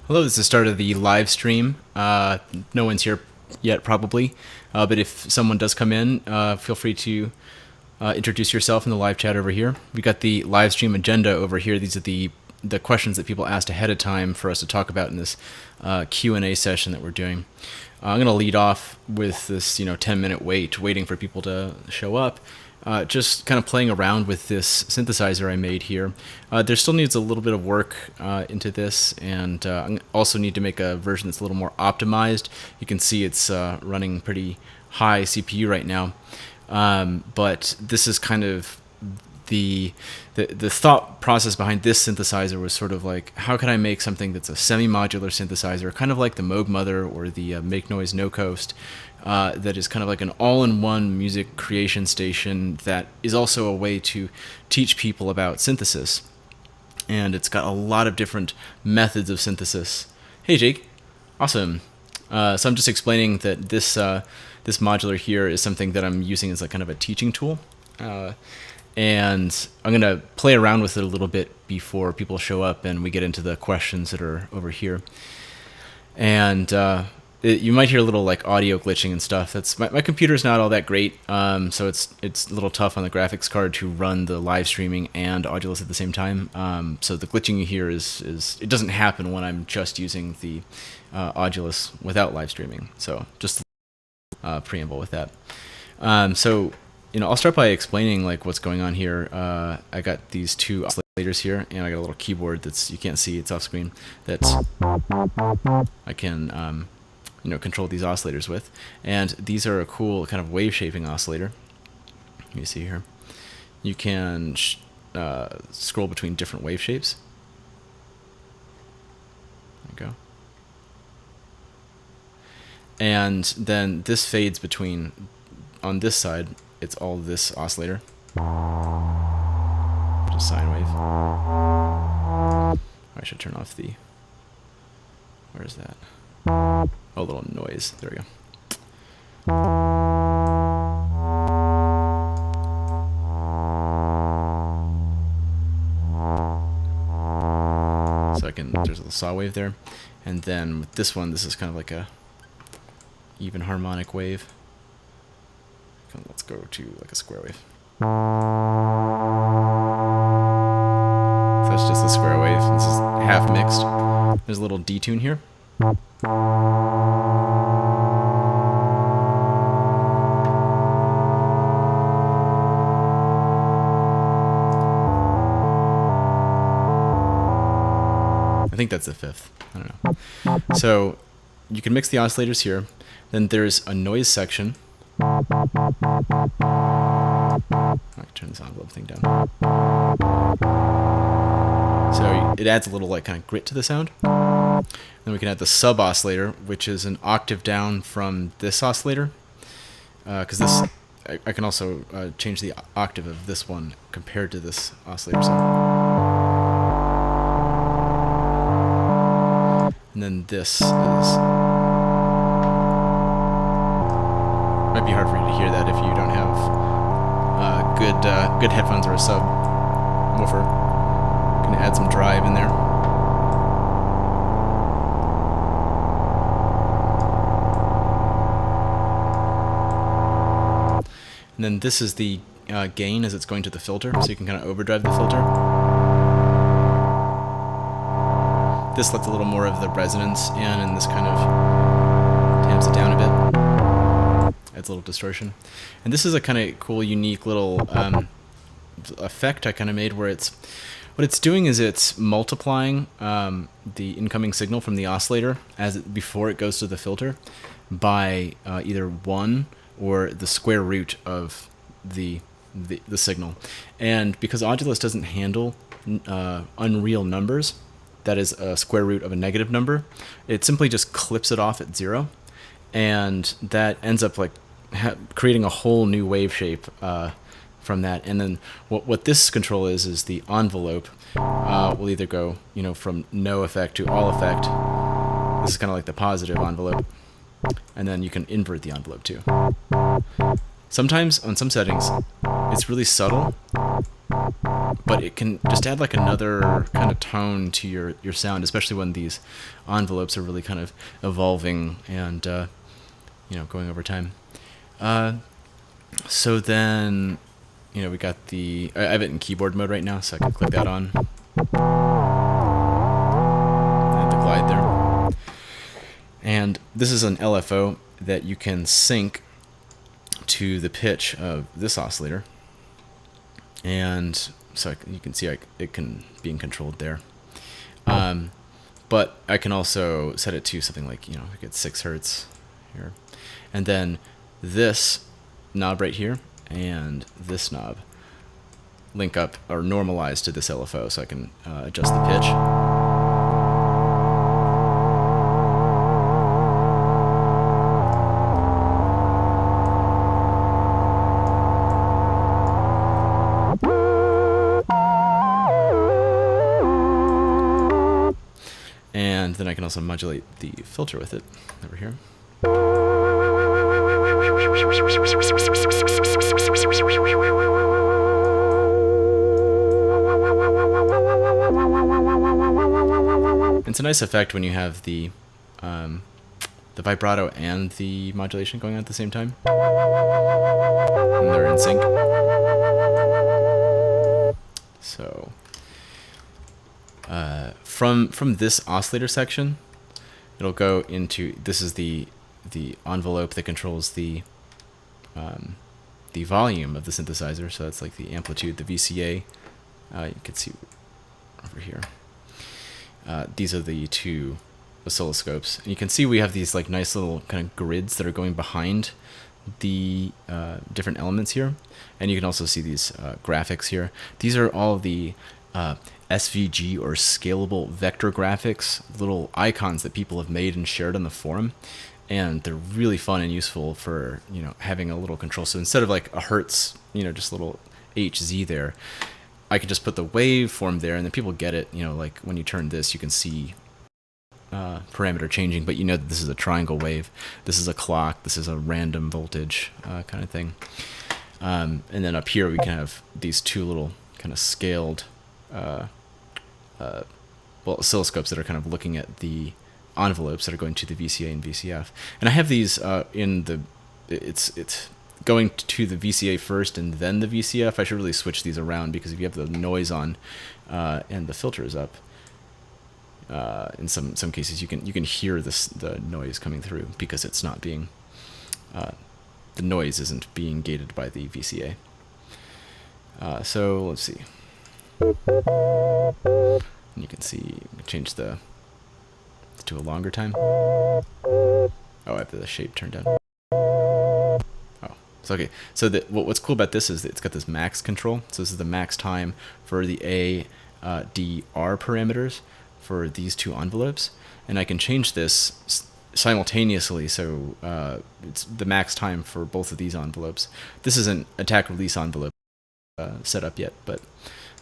Hello, this is the start of the live stream. No one's here yet, probably, but if someone does come in, feel free to introduce yourself in the live chat over here. We got the live stream agenda over here. These are the questions that people asked ahead of time for us to talk about in this Q&A session that we're doing. I'm going to lead off with this 10-minute waiting for people to show up. Just kind of playing around with this synthesizer I made here. There still needs a little bit of work into this, and I also need to make a version that's a little more optimized. You can see it's running pretty high CPU right now, but this is kind of the thought process behind this synthesizer was sort of like, how can I make something that's a semi-modular synthesizer, kind of like the Moog Mother or the Make Noise No Coast, that is kind of like an all-in-one music creation station that is also a way to teach people about synthesis. And it's got a lot of different methods of synthesis. Hey, Jake. Awesome. So I'm just explaining that this modular here is something that I'm using as like kind of a teaching tool. And I'm going to play around with it a little bit before people show up and we get into the questions that are over here. And you might hear a little like audio glitching and stuff. That's my computer's not all that great, so it's a little tough on the graphics card to run the live streaming and Audulus at the same time. So the glitching you hear is it doesn't happen when I'm just using the Audulus without live streaming. So just a preamble with that. So I'll start by explaining like what's going on here. I got these two oscillators here, and I got a little keyboard that's you can't see, it's off screen, that's I can control these oscillators with. And these are a cool kind of wave shaping oscillator. You see here. You can scroll between different wave shapes. There you go. And then this fades between, on this side, it's all this oscillator. Just sine wave. I should turn off the, where is that? Oh, a little noise. There we go. So there's a little saw wave there. And then with this one, this is kind of like a even harmonic wave. Let's go to like a square wave. So that's just a square wave. This is half mixed. There's a little detune here. I think that's the fifth. I don't know. So you can mix the oscillators here. Then there's a noise section. I can turn this envelope thing down. So it adds a little like kind of grit to the sound. Then we can add the sub oscillator, which is an octave down from this oscillator. Because this, I can also change the octave of this one compared to this oscillator. So. And then this is. Might be hard for you to hear that if you don't have good headphones or a sub woofer. Gonna add some drive in there. And then this is the gain as it's going to the filter, so you can kind of overdrive the filter. This lets a little more of the resonance in, and this kind of tamps it down a bit. Adds a little distortion. And this is a kind of cool, unique little effect I kind of made where what it's doing is it's multiplying the incoming signal from the oscillator before it goes to the filter by either 1 or the square root of the signal. And because Audulus doesn't handle unreal numbers, that is a square root of a negative number, it simply just clips it off at 0. And that ends up like creating a whole new wave shape from that. And then what this control is the envelope will either go from no effect to all effect. This is kind of like the positive envelope. And then you can invert the envelope too. Sometimes on some settings it's really subtle but it can just add like another kind of tone to your sound, especially when these envelopes are really kind of evolving and going over time. So then, we got I have it in keyboard mode right now, so I can click that on. And the glide there. And this is an LFO that you can sync to the pitch of this oscillator. And so you can see it can be controlled there. But I can also set it to something like, I get 6 hertz here. And then this knob right here and this knob link up or normalize to this LFO, so I can adjust the pitch. And then I can also modulate the filter with it over here. It's a nice effect when you have the vibrato and the modulation going on at the same time. And they're in sync. So from this oscillator section, it'll go into, this is the envelope that controls the volume of the synthesizer. So that's like the amplitude, the VCA. You can see over here. These are the 2 oscilloscopes, and you can see we have these like nice little kind of grids that are going behind the different elements here, and you can also see these graphics here. These are all the SVG or scalable vector graphics, little icons that people have made and shared on the forum, and they're really fun and useful for having a little control. So instead of like a hertz, just a little HZ there, I can just put the waveform there, and then people get it. Like when you turn this, you can see parameter changing, but that this is a triangle wave, this is a clock, this is a random voltage kind of thing. And then up here we can have these 2 little kind of scaled oscilloscopes that are kind of looking at the envelopes that are going to the VCA and VCF. And I have these in the, it's going to the VCA first and then the VCF. I should really switch these around, because if you have the noise on and the filter is up, in some cases you can hear the noise coming through, because it's not being the noise isn't being gated by the VCA. So let's see. And you can see, you can change to a longer time. Oh, I have the shape turned down. Oh, so okay. So what's cool about this is that it's got this max control. So this is the max time for the A, D, R parameters for these 2 envelopes, and I can change this simultaneously. So it's the max time for both of these envelopes. This isn't attack release envelope set up yet, but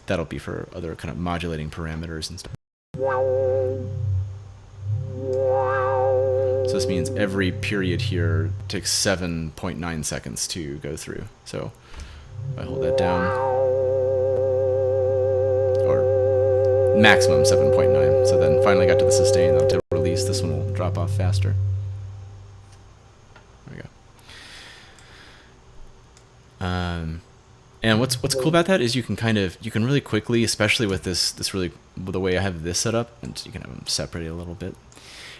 that'll be for other kind of modulating parameters and stuff. So this means every period here takes 7.9 seconds to go through. So if I hold that down, or maximum 7.9. So then finally got to the sustain, then to release, this one will drop off faster. There we go. And what's cool about that is you can really quickly, especially with the way I have this set up, and you can have them separated a little bit,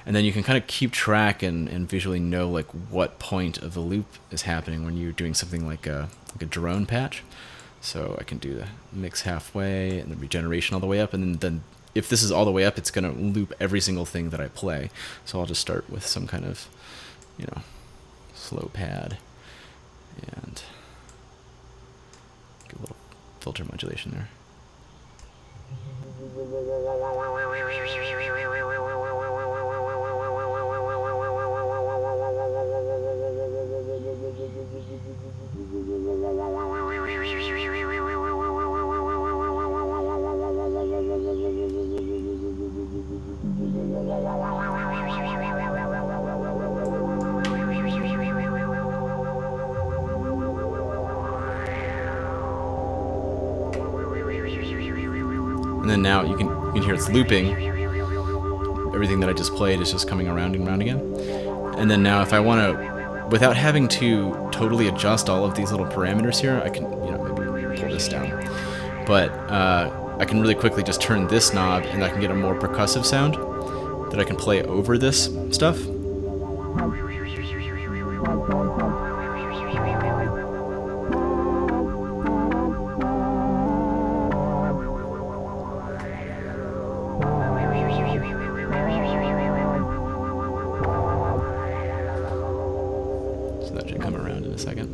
and then you can kind of keep track and visually know like what point of the loop is happening when you're doing something like a drone patch. So I can do the mix halfway and the regeneration all the way up, and then if this is all the way up, it's going to loop every single thing that I play. So I'll just start with some kind of slow pad and a little filter modulation there. And then now you can hear it's looping. Everything that I just played is just coming around and around again. And then now if I want to, without having to totally adjust all of these little parameters here, I can, you know, maybe pull this down. But I can really quickly just turn this knob and I can get a more percussive sound that I can play over this stuff. So that should come around in a second.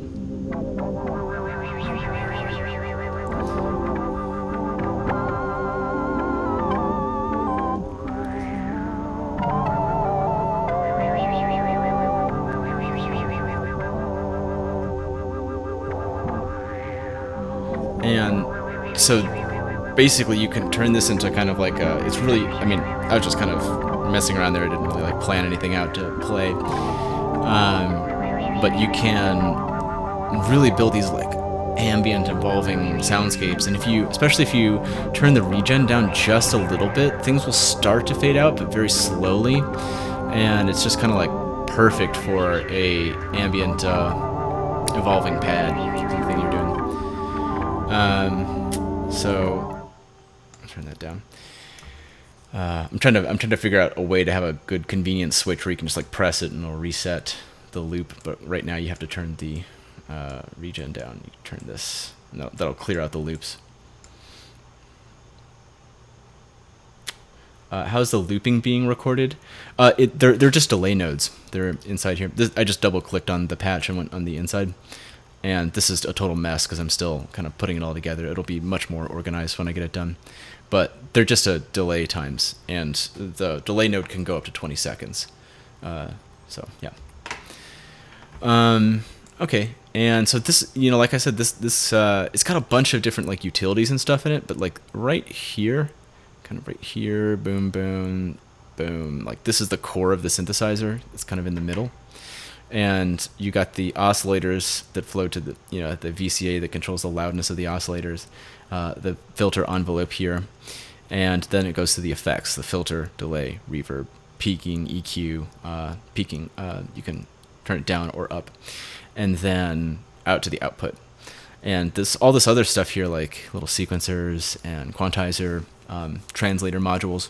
And so basically you can turn this into kind of like a, it's really, I mean, I was just kind of messing around there. I didn't really like plan anything out to play. But you can really build these like ambient evolving soundscapes. And if you, especially if you turn the regen down just a little bit, things will start to fade out, but very slowly. And it's just kind of like perfect for a ambient evolving pad thing you're doing. So I'll turn that down. I'm trying to figure out a way to have a good convenient switch where you can just like press it and it'll reset the loop. But right now you have to turn the regen down. You can turn this. No, that'll clear out the loops. How's the looping being recorded? They're just delay nodes. They're inside here. I just double clicked on the patch and went on the inside. And this is a total mess because I'm still kind of putting it all together. It'll be much more organized when I get it done. But they're just a delay times, and the delay node can go up to 20 seconds. So, yeah. Okay, and so this, you know, like I said, this it's got a bunch of different like utilities and stuff in it, but like right here, kind of right here, boom, boom, boom. Like this is the core of the synthesizer. It's kind of in the middle. And you got the oscillators that flow to the, you know, the VCA that controls the loudness of the oscillators, the filter envelope here, and then it goes to the effects, the filter, delay, reverb, peaking, EQ, peaking, you can turn it down or up, and then out to the output. And all this other stuff here, like little sequencers and quantizer, translator modules,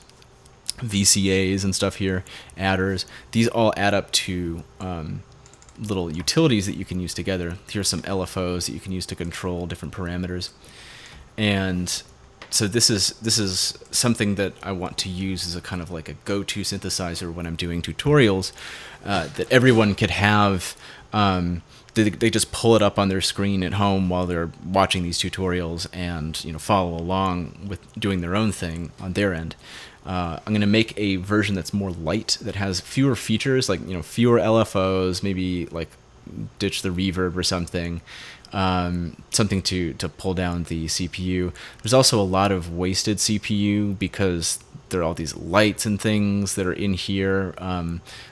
VCAs and stuff here, adders, these all add up to little utilities that you can use together. Here's some LFOs that you can use to control different parameters. And so this is something that I want to use as a kind of like a go-to synthesizer when I'm doing tutorials, that everyone could have. They just pull it up on their screen at home while they're watching these tutorials and, you know, follow along with doing their own thing on their end. I'm going to make a version that's more light, that has fewer features, like, you know, fewer LFOs, maybe like ditch the reverb or something, something to pull down the CPU. There's also a lot of wasted CPU because there are all these lights and things that are in here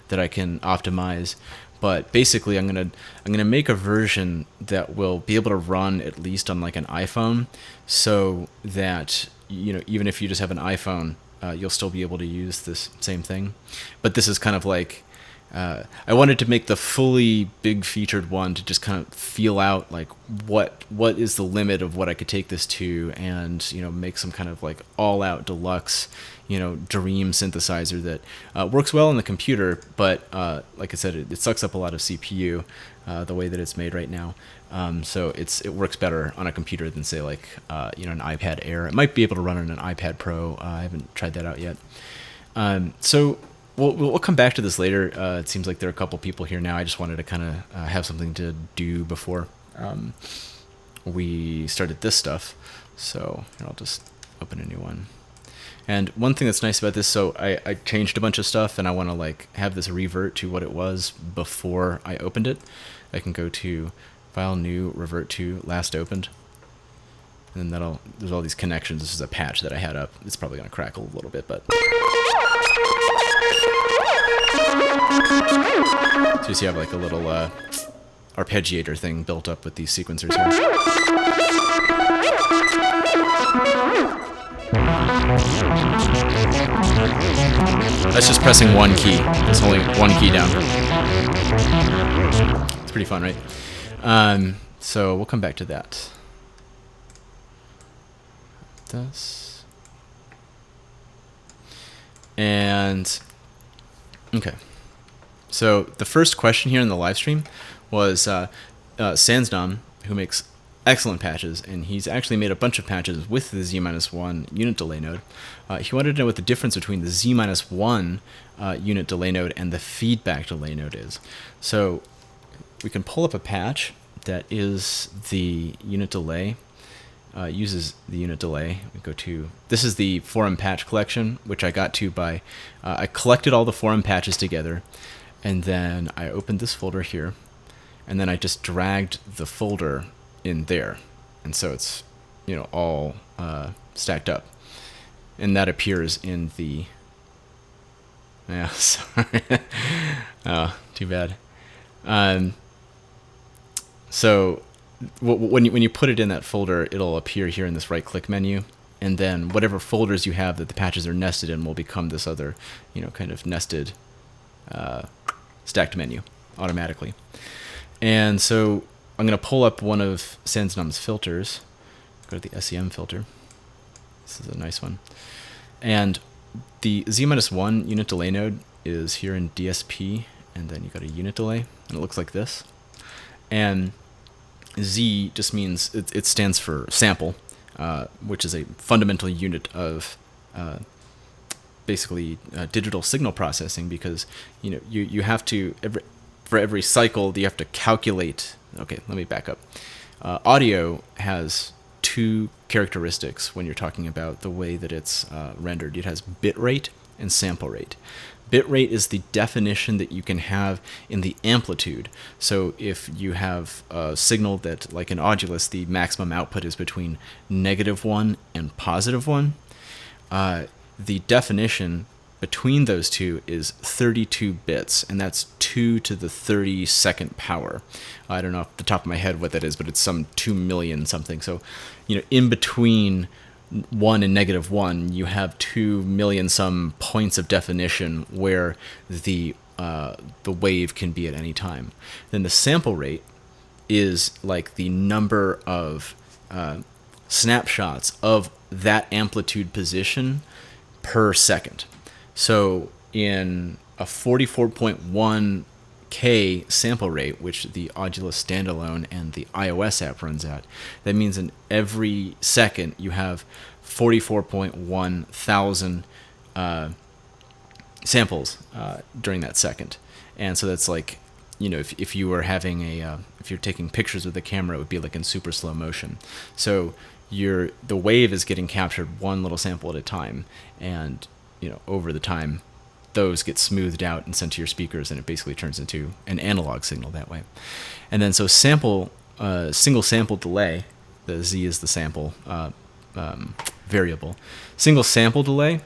that I can optimize. But basically, I'm gonna make a version that will be able to run at least on like an iPhone, so that, you know, even if you just have an iPhone, you'll still be able to use this same thing. But this is kind of like, I wanted to make the fully big featured one to just kind of feel out like what is the limit of what I could take this to, and, you know, make some kind of like all out deluxe, you know, dream synthesizer that works well on the computer, but like I said, it sucks up a lot of CPU the way that it's made right now. So it works better on a computer than, say, like you know, an iPad Air. It might be able to run on an iPad Pro. I haven't tried that out yet. So we'll come back to this later. It seems like there are a couple people here now. I just wanted to kind of have something to do before we started this stuff. So here, I'll just open a new one. And one thing that's nice about this, so I changed a bunch of stuff, and I want to like have this revert to what it was before I opened it. I can go to File, New, Revert to Last Opened, and then there's all these connections. This is a patch that I had up. It's probably going to crackle a little bit, but so you see I have like a little arpeggiator thing built up with these sequencers here. That's just pressing one key. Just holding one key down. It's pretty fun, right? So we'll come back to that. This. And okay. So the first question here in the live stream was Sansdom, who makes excellent patches, and he's actually made a bunch of patches with the Z-1 unit delay node. He wanted to know what the difference between the Z-1 unit delay node and the feedback delay node is. So we can pull up a patch that is the unit delay, uses the unit delay. We go to, this is the forum patch collection, which I got to by, I collected all the forum patches together, and then I opened this folder here, and then I just dragged the folder in there, and so it's, you know, all stacked up, and that appears in the, yeah, sorry. Oh, too bad. So when you put it in that folder, it'll appear here in this right click menu, and then whatever folders you have that the patches are nested in will become this other, you know, kind of nested stacked menu automatically. And so I'm going to pull up one of Sansdom's filters. Go to the SEM filter. This is a nice one. And the Z-1 unit delay node is here in DSP, and then you got a unit delay, and it looks like this. And Z just means, it stands for sample, which is a fundamental unit of basically digital signal processing, because you know you have to, for every cycle you have to calculate. Okay, let me back up. Audio has two characteristics when you're talking about the way that it's rendered. It has bit rate and sample rate. Bit rate is the definition that you can have in the amplitude. So if you have a signal that, like in Audulus, the maximum output is between -1 and +1, the definition between those two is 32 bits, and that's 2 to the 32nd power. I don't know off the top of my head what that is, but it's some 2 million something. So, you know, in between 1 and -1, you have 2 million some points of definition where the wave can be at any time. Then the sample rate is like the number of snapshots of that amplitude position per second. So in a 44.1K sample rate, which the Audulus standalone and the iOS app runs at, that means in every second you have 44.1 thousand samples during that second. And so that's like, you know, if you were having a, if you're taking pictures with the camera, it would be like in super slow motion. So the wave is getting captured one little sample at a time, and you know, over the time, those get smoothed out and sent to your speakers, and it basically turns into an analog signal that way. And then so sample, single sample delay, the Z is the sample variable. Single sample delay,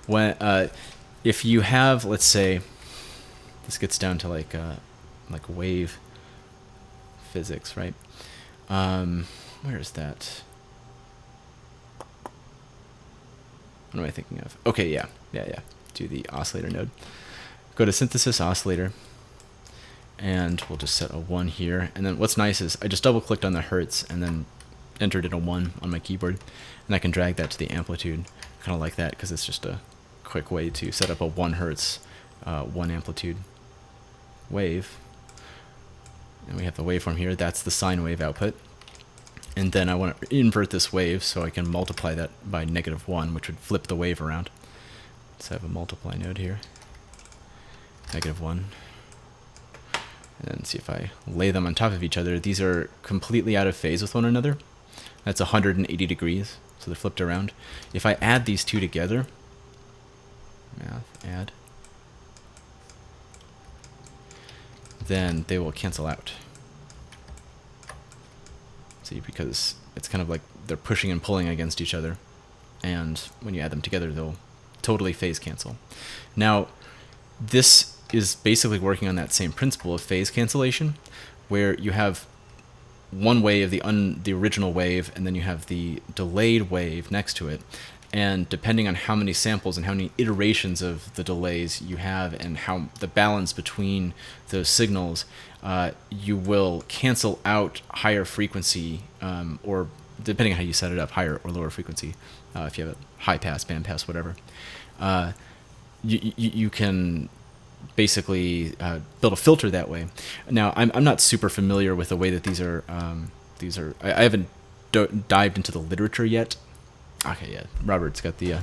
when if you have, let's say, this gets down to like wave physics, right? Where is that? What am I thinking of? Okay, yeah. Do the oscillator node. Go to synthesis oscillator, and we'll just set a 1 here. And then what's nice is I just double clicked on the hertz and then entered in a 1 on my keyboard, and I can drag that to the amplitude. I kind of like that because it's just a quick way to set up a 1 hertz, 1 amplitude wave. And we have the waveform here. That's the sine wave output. And then I want to invert this wave, so I can multiply that by -1, which would flip the wave around. So I have a multiply node here. -1. And then see if I lay them on top of each other. These are completely out of phase with one another. That's 180 degrees, so they're flipped around. If I add these two together, add, then they will cancel out. See, because it's kind of like they're pushing and pulling against each other, and when you add them together, they'll totally phase cancel. Now, this is basically working on that same principle of phase cancellation, where you have one wave, the original wave, and then you have the delayed wave next to it, And depending on how many samples and how many iterations of the delays you have and how the balance between those signals, you will cancel out higher frequency, or depending on how you set it up, higher or lower frequency. If you have a high pass, band pass, whatever, you can basically build a filter that way. Now, I'm not super familiar with the way that these are. I haven't dived into the literature yet. Okay, yeah, Robert's got the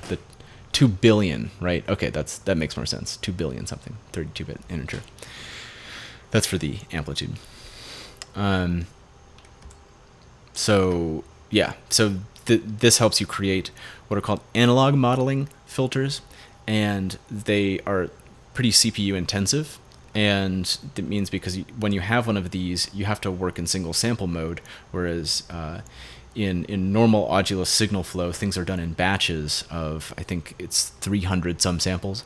2 billion, right? Okay, that makes more sense. 2 billion something, 32-bit integer. That's for the amplitude. So yeah, so this helps you create what are called analog modeling filters, and they are pretty CPU intensive. And that means because when you have one of these, you have to work in single sample mode, whereas in normal Audulus signal flow, things are done in batches of, I think it's 300 some samples,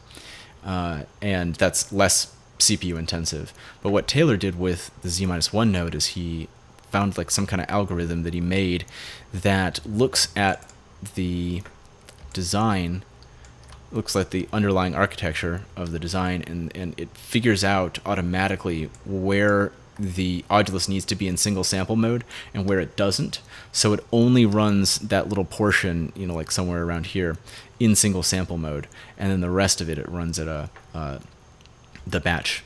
and that's less CPU intensive. But what Taylor did with the Z-1 node is he found like some kind of algorithm that he made that looks at the design, looks like the underlying architecture of the design, and it figures out automatically where the Audulus needs to be in single sample mode and where it doesn't. So it only runs that little portion, like somewhere around here, in single sample mode, and then the rest of it runs at the batch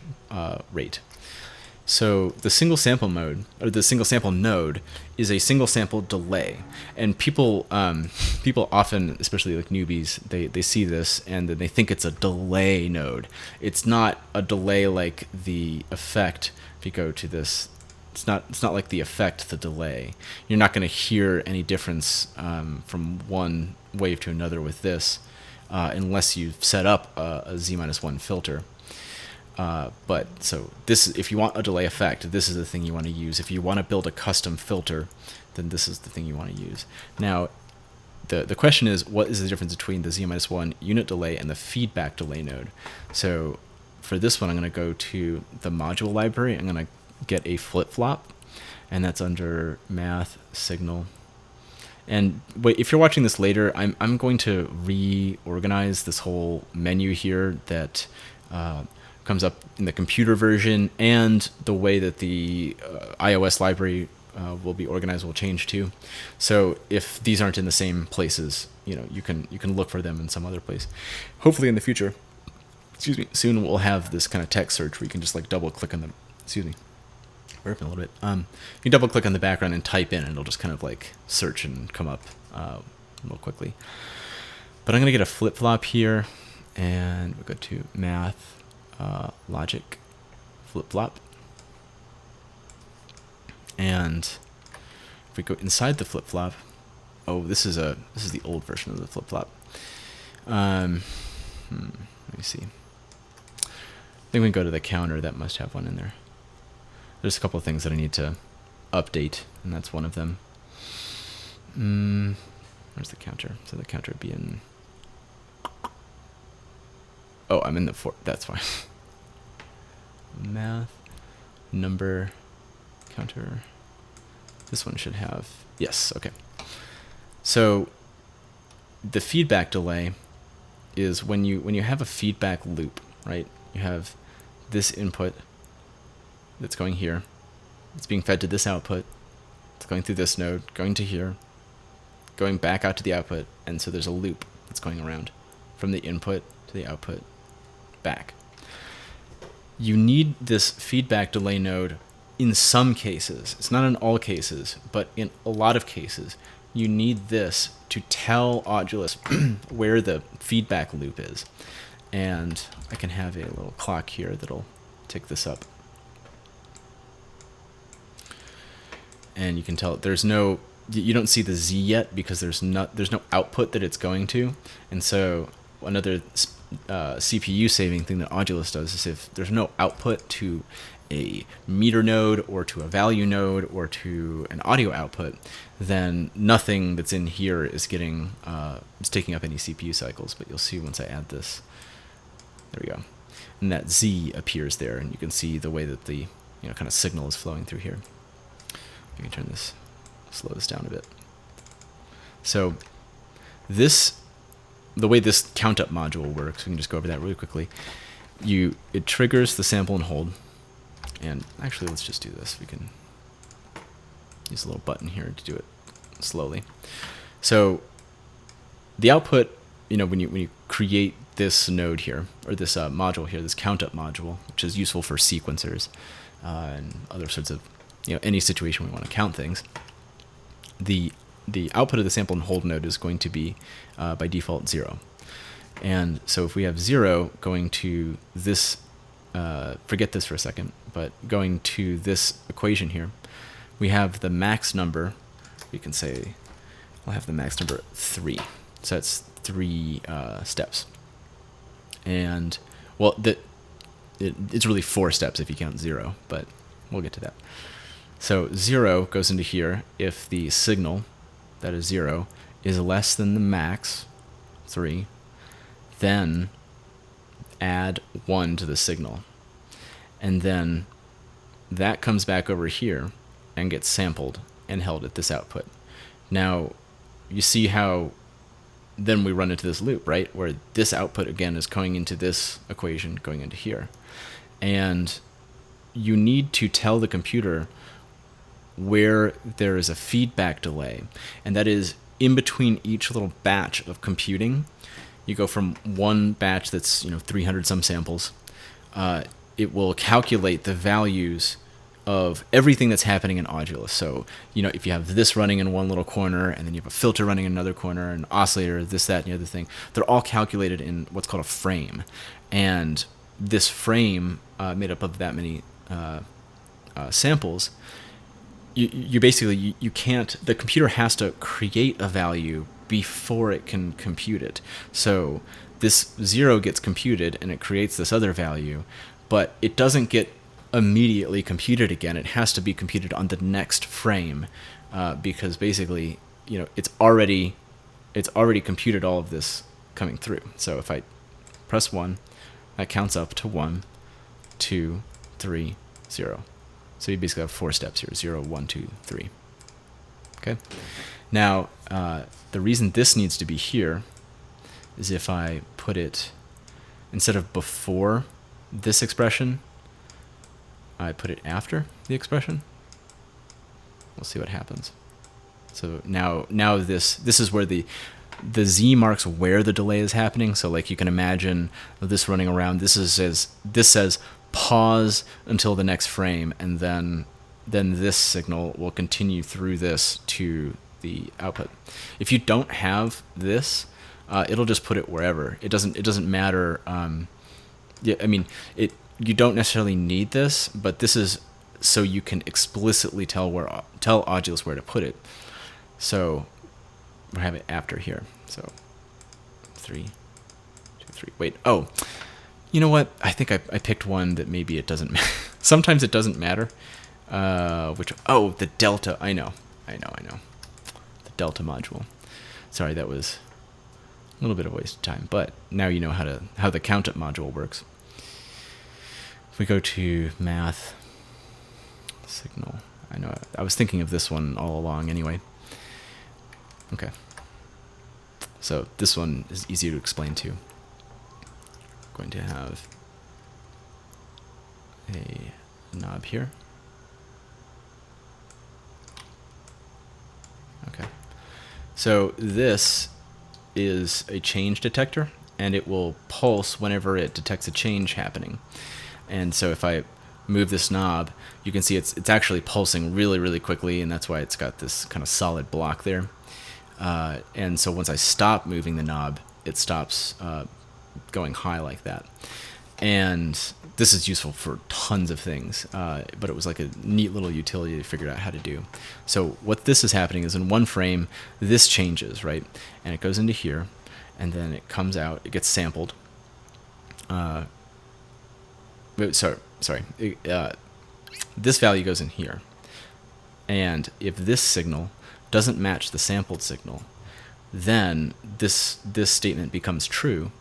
rate. So the single sample mode, or the single sample node, is a single sample delay, and people often, especially like newbies, they see this and then they think it's a delay node. It's not a delay like the effect. If you go to this, it's not like the effect, the delay. You're not going to hear any difference from one wave to another with this, unless you've set up a Z-1 filter. But so this, if you want a delay effect, this is the thing you want to use. If you want to build a custom filter, then this is the thing you want to use. Now, the question is, what is the difference between the Z-1 unit delay and the feedback delay node? So for this one, I'm going to go to the module library. I'm going to get a flip-flop, and that's under math signal. And if you're watching this later, I'm going to reorganize this whole menu here that comes up in the computer version, and the way that the iOS library will be organized will change too. So if these aren't in the same places, you can look for them in some other place. Hopefully in the future, soon we'll have this kind of text search where you can just like double click on the, burping a little bit. You can double click on the background and type in, and it'll just kind of like search and come up real quickly. But I'm gonna get a flip flop here, and we'll go to math. Logic flip-flop, and if we go inside the flip-flop, this is the old version of the flip-flop. Let me see. I think we can go to the counter. That must have one in there. There's a couple of things that I need to update, and that's one of them. Where's the counter? So the counter would be in. Oh, I'm in the 4. That's fine. Math, number, counter. This one should have, yes, okay. So the feedback delay is when you have a feedback loop, right? You have this input that's going here. It's being fed to this output. It's going through this node, going to here, going back out to the output, and so there's a loop that's going around from the input to the output, back. You need this feedback delay node in some cases. It's not in all cases, but in a lot of cases, you need this to tell Audulus where the feedback loop is. And I can have a little clock here that'll tick this up. And you can tell you don't see the Z yet because there's no output that it's going to. And so another CPU saving thing that Audulus does is if there's no output to a meter node or to a value node or to an audio output, then nothing that's in here is getting is taking up any CPU cycles. But you'll see once I add this, there we go, and that Z appears there, and you can see the way that the kind of signal is flowing through here. You can slow this down a bit. So this the way this count up module works, we can just go over that really quickly. It triggers the sample and hold, and actually let's just do this. We can use a little button here to do it slowly. So the output, when you create this node here, or this module here, this count up module, which is useful for sequencers and other sorts of, any situation we want to count things, the output of the sample and hold node is going to be by default 0. And so if we have 0 going to this, forget this for a second, but going to this equation here, we have the max number. We can say I'll have the max number 3. So that's 3 steps. And well, it's really 4 steps if you count 0, but we'll get to that. So 0 goes into here if the signal, that is 0, is less than the max, 3, then add 1 to the signal. And then that comes back over here and gets sampled and held at this output. Now, you see how then we run into this loop, right? Where this output, again, is going into this equation, going into here. And you need to tell the computer where there is a feedback delay, and that is in between each little batch of computing. You go from one batch that's 300 some samples. It will calculate the values of everything that's happening in Audulus. So if you have this running in one little corner, and then you have a filter running in another corner, an oscillator, this, that, and the other thing, they're all calculated in what's called a frame. And this frame, made up of that many samples, you basically, you can't, the computer has to create a value before it can compute it. So this 0 gets computed and it creates this other value, but it doesn't get immediately computed again. It has to be computed on the next frame, because basically, it's already computed all of this coming through. So if I press 1, that counts up to 1, 2, 3, 0. So you basically have 4 steps here, 0, 1, 2, 3. Okay. Now, the reason this needs to be here is if I put it, instead of before this expression, I put it after the expression. We'll see what happens. So now this is where the Z marks where the delay is happening. So like you can imagine this running around. This says pause until the next frame, and then this signal will continue through this to the output. If you don't have this, it'll just put it wherever. It doesn't matter. You don't necessarily need this, but this is so you can explicitly tell Audulus where to put it. So we'll have it after here. So 3, 2, 3. Wait. Oh, you know what? I think I picked one that maybe it doesn't matter. Sometimes it doesn't matter. The delta. I know. The delta module. Sorry, that was a little bit of a waste of time. But now you know how the count up module works. If we go to math, signal. I know I was thinking of this one all along anyway. Okay. So this one is easy to explain too. Going to have a knob here. Okay. So this is a change detector, and it will pulse whenever it detects a change happening. And so if I move this knob, you can see it's actually pulsing really, really quickly, and that's why it's got this kind of solid block there. And so once I stop moving the knob, it stops going high like that. And this is useful for tons of things, but it was like a neat little utility to figure out how to do. So what this is happening is in one frame, this changes, right? And it goes into here, and then it comes out, it gets sampled. This value goes in here. And if this signal doesn't match the sampled signal, then this statement becomes true,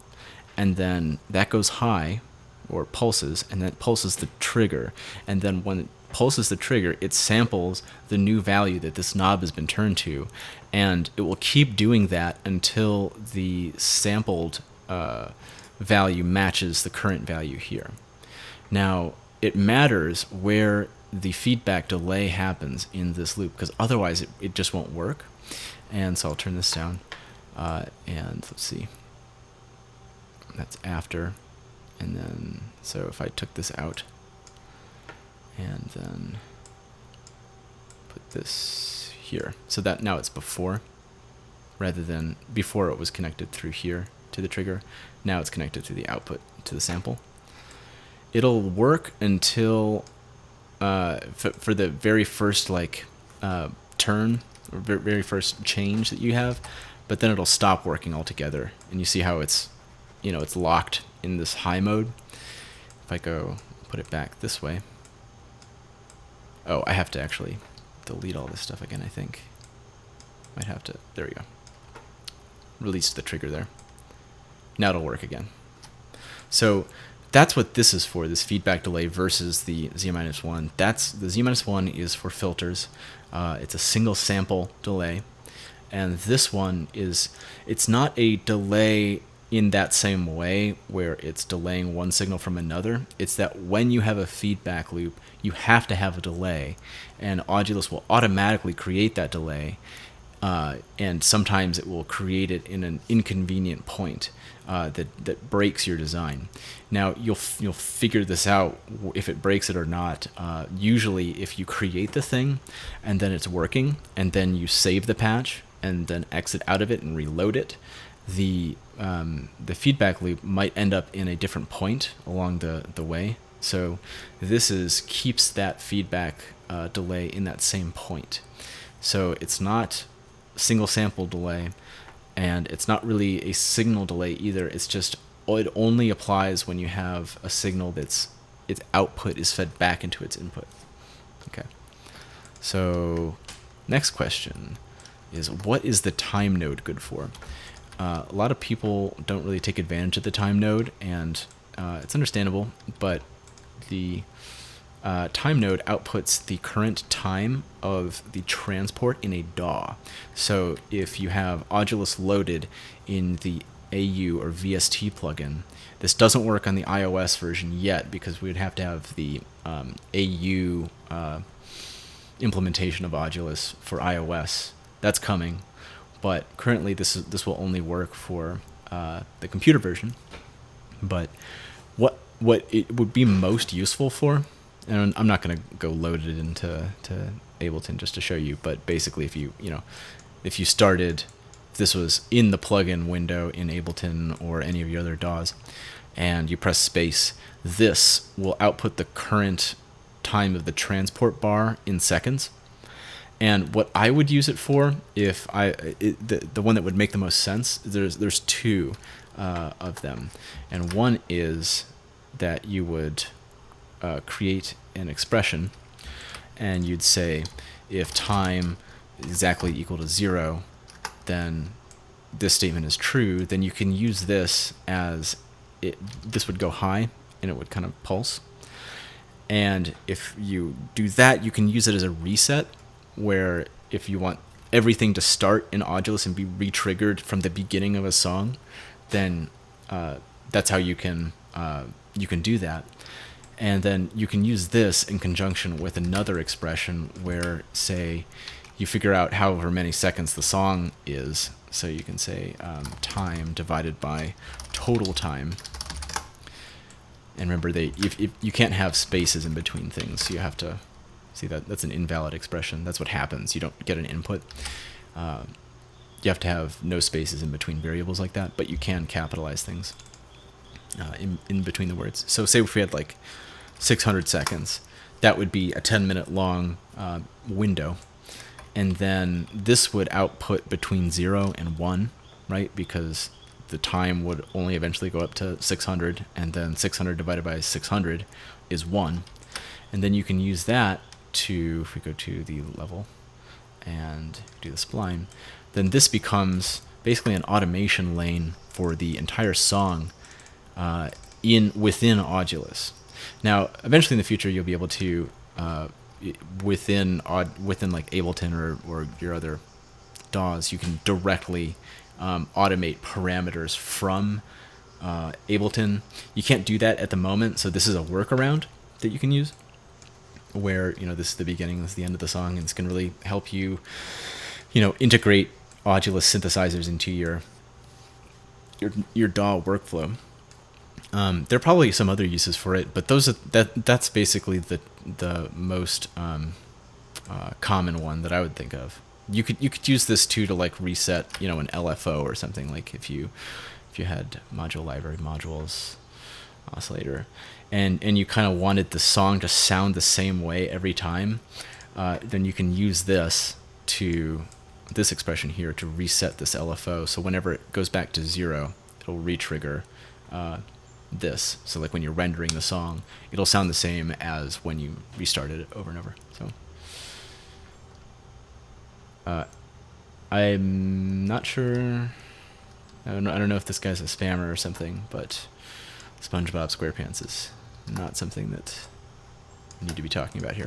and then that goes high, or pulses, and then it pulses the trigger. And then when pulses the trigger, it samples the new value that this knob has been turned to, and it will keep doing that until the sampled value matches the current value here. Now, it matters where the feedback delay happens in this loop, because otherwise it just won't work. And so I'll turn this down, and let's see. That's after. And then, so if I took this out, and then put this here, so that now it's before, rather than before it was connected through here to the trigger. Now it's connected to the output to the sample. It'll work until for the very first turn or very first change that you have, but then it'll stop working altogether. And you see how it's it's locked in this high mode. If I go put it back this way, oh, I have to actually delete all this stuff again. I think might have to. There we go. Release the trigger there. Now it'll work again. So that's what this is for, this feedback delay versus the Z-1. The Z-1 is for filters. It's a single sample delay. And this one it's not a delay in that same way where it's delaying one signal from another. It's that when you have a feedback loop, you have to have a delay. And Audulus will automatically create that delay. And sometimes it will create it in an inconvenient point that breaks your design. Now you'll figure this out if it breaks it or not. Usually, if you create the thing and then it's working, and then you save the patch and then exit out of it and reload it, the feedback loop might end up in a different point along the way. So this keeps that feedback delay in that same point. So it's not single sample delay, and it's not really a signal delay either. It's just it only applies when you have a signal its output is fed back into its input. Okay. So next question is, what is the time node good for? A lot of people don't really take advantage of the time node, and it's understandable, but the time node outputs the current time of the transport in a DAW. So if you have Audulus loaded in the AU or VST plugin, this doesn't work on the iOS version yet because we'd have to have the AU implementation of Audulus for iOS. That's coming, but currently this will only work for the computer version. But what it would be most useful for, and I'm not going to go load it into Ableton just to show you, but basically if you started, if this was in the plugin window in Ableton or any of your other DAWs, and you press space, this will output the current time of the transport bar in seconds. And what I would use it for, the one that would make the most sense, there's two of them, and one is that you would create an expression, and you'd say if time is exactly equal to 0, then this statement is true. Then you can use this as this would go high and it would kind of pulse. And if you do that, you can use it as a reset, where if you want everything to start in Audulus and be re-triggered from the beginning of a song, then that's how you can do that. And then you can use this in conjunction with another expression where, say, you figure out however many seconds the song is. So you can say time divided by total time. And remember, if you can't have spaces in between things, so you have to see that's an invalid expression. That's what happens. You don't get an input. You have to have no spaces in between variables like that, but you can capitalize things in between the words. So say if we had like 600 seconds, that would be a 10-minute long window. And then this would output between 0 and 1, right? Because the time would only eventually go up to 600, and then 600 divided by 600 is 1. And then you can use that to, if we go to the level and do the spline, then this becomes basically an automation lane for the entire song within Audulus. Now, eventually in the future, you'll be able to within like Ableton or your other DAWs, you can directly automate parameters from Ableton. You can't do that at the moment, so this is a workaround that you can use, where this is the beginning, this is the end of the song, and it's going to really help you integrate Audulus synthesizers into your DAW workflow. There are probably some other uses for it, but that's basically the most common one that I would think of. You could use this too to like reset an LFO or something, like if you had module library modules oscillator and you kind of wanted the song to sound the same way every time, then you can use this expression here to reset this LFO. So whenever it goes back to 0, it'll re-trigger this. So like when you're rendering the song, it'll sound the same as when you restarted it over and over. So I'm not sure. I don't know if this guy's a spammer or something, but SpongeBob SquarePants is not something that we need to be talking about here.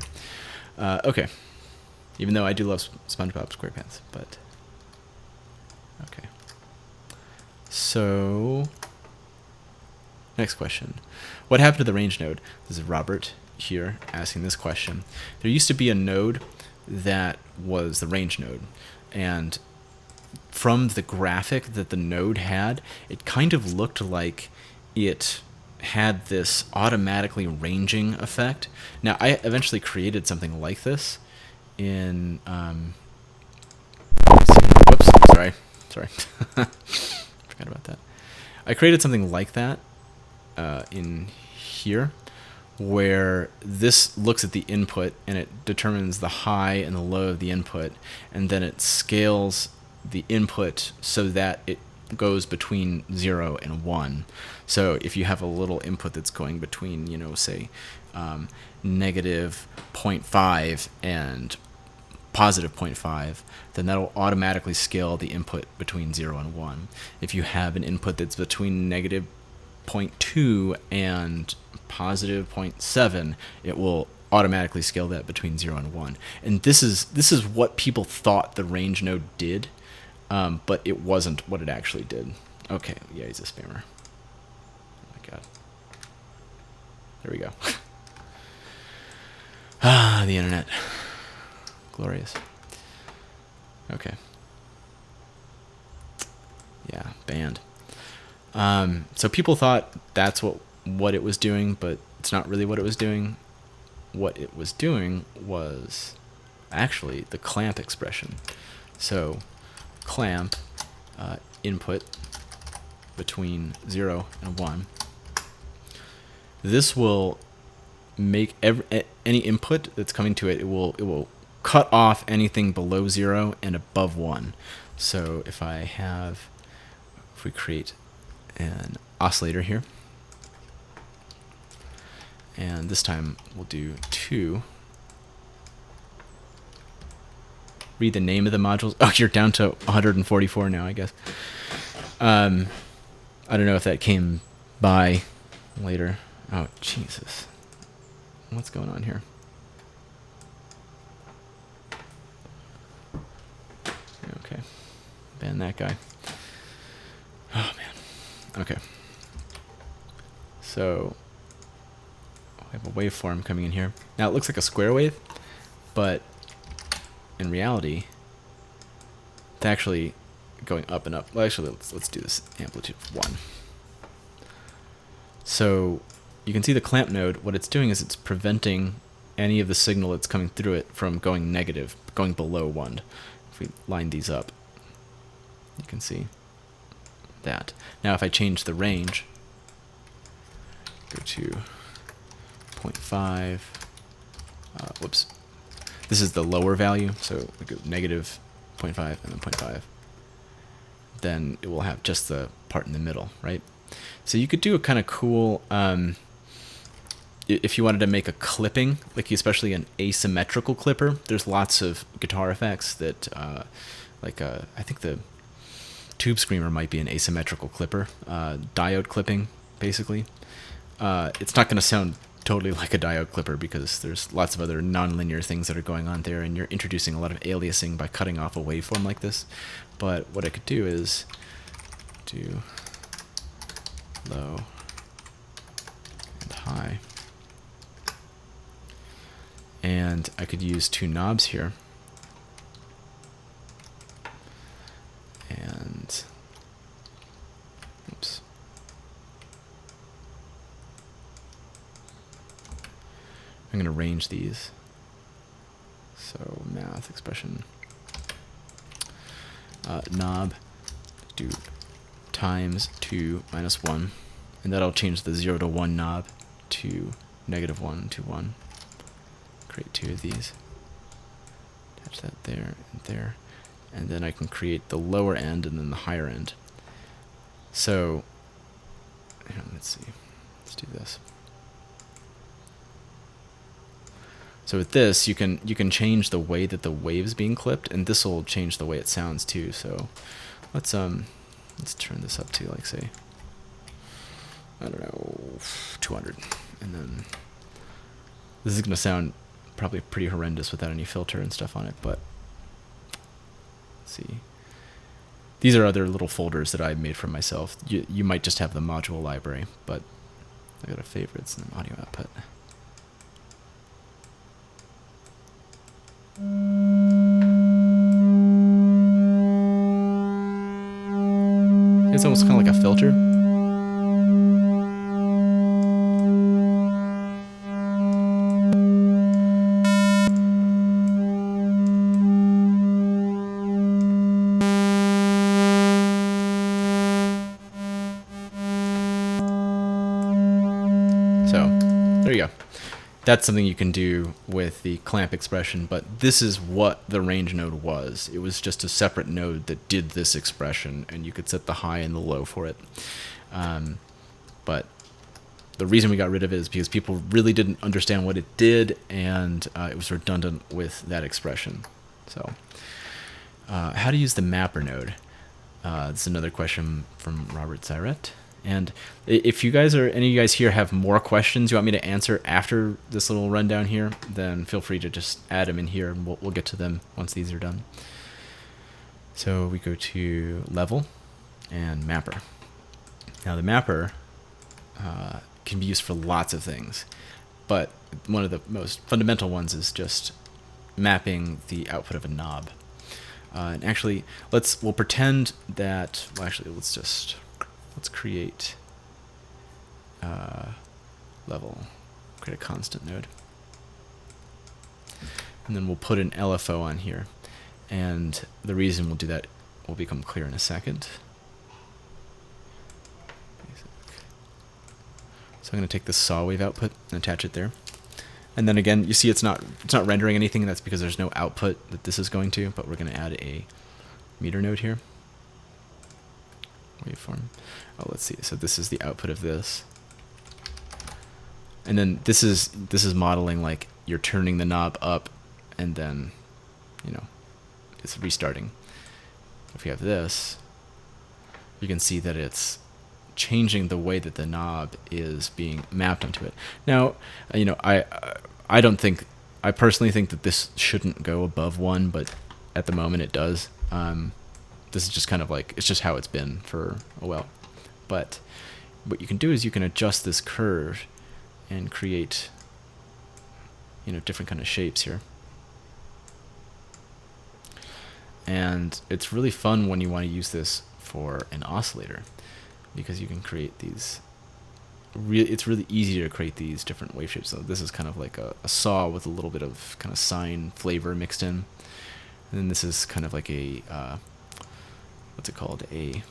Okay. Even though I do love SpongeBob SquarePants, but okay. So next question. What happened to the range node? This is Robert here asking this question. There used to be a node that was the range node, and from the graphic that the node had, it kind of looked like it had this automatically ranging effect. Now, I eventually created something like this in whoops, sorry forgot about that. I created something like that in here, where this looks at the input and it determines the high and the low of the input, and then it scales the input so that it goes between 0 and 1. So if you have a little input that's going between, say, negative 0.5 and positive 0.5, then that'll automatically scale the input between 0 and 1. If you have an input that's between negative 0.2 and positive 0.7, it will automatically scale that between 0 and 1. And this is what people thought the range node did, but it wasn't what it actually did. Okay, yeah, he's a spammer. Oh my god. There we go. The internet. Glorious. Okay. Yeah, banned. So people thought that's what it was doing, but it's not really what it was doing. What it was doing was actually the clamp expression. So clamp input between 0 and 1. This will make any input that's coming to it, it will cut off anything below 0 and above 1. So if we create an oscillator here, and this time we'll do 2. Read the name of the modules. Oh, you're down to 144 now, I guess. I don't know if that came by later. Oh, Jesus. What's going on here? Okay. Ban that guy. Oh, man. Okay. So we have a waveform coming in here. Now it looks like a square wave, but in reality, it's actually going up and up. Well, actually, let's do this amplitude of 1. So you can see the clamp node. What it's doing is it's preventing any of the signal that's coming through it from going negative, going below 1. If we line these up, you can see that. Now if I change the range, go to 0.5, whoops, this is the lower value, so we go negative 0.5 and then 0.5, then it will have just the part in the middle, right? So you could do a kind of cool, if you wanted to make a clipping, like especially an asymmetrical clipper, there's lots of guitar effects that, I think the Tube Screamer might be an asymmetrical clipper, diode clipping, basically. It's not going to sound totally like a diode clipper because there's lots of other nonlinear things that are going on there, and you're introducing a lot of aliasing by cutting off a waveform like this. But what I could do is do low and high. And I could use two knobs here. And oops. I'm going to range these. So math expression knob do times 2 minus 1, and that'll change the 0 to 1 knob to -1 to 1. Create two of these. Attach that there and there. And then I can create the lower end and then the higher end. So, let's see. Let's do this. So with this, you can change the way that the wave's being clipped, and this will change the way it sounds too. So let's turn this up to, like, say, I don't know, 200, and then this is gonna sound probably pretty horrendous without any filter and stuff on it, but let's see. These are other little folders that I made for myself. You might just have the module library, but I got a favorites and an audio output. It's almost kind of like a filter. So, there you go. That's something you can do with the clamp expression, but this is what the range node was. It was just a separate node that did this expression, and you could set the high and the low for it. But the reason we got rid of it is because people really didn't understand what it did, and it was redundant with that expression. So, how to use the mapper node? This is another question from Robert Zyret. And if you guys or any of you guys here have more questions you want me to answer after this little rundown here, then feel free to just add them in here, and we'll get to them once these are done. So we go to level and mapper. Now the mapper can be used for lots of things, but one of the most fundamental ones is just mapping the output of a knob. And actually, we'll pretend that. Well, actually, let's create level, create a constant node, and then we'll put an LFO on here. And the reason we'll do that will become clear in a second. So I'm going to take the saw wave output and attach it there. And then again, you see it's not rendering anything, and that's because there's no output that this is going to, but we're going to add a meter node here. Waveform. Oh, let's see. So this is the output of this. And then this is modeling like you're turning the knob up, and then, it's restarting. If you have this, you can see that it's changing the way that the knob is being mapped onto it. Now, I personally think that this shouldn't go above 1, but at the moment it does. This is just kind of like, it's just how it's been for a while. But what you can do is you can adjust this curve and create, different kind of shapes here. And it's really fun when you want to use this for an oscillator, because you can create these. It's really easy to create these different wave shapes. So this is kind of like a saw with a little bit of kind of sine flavor mixed in. And then this is kind of like a what's it called? A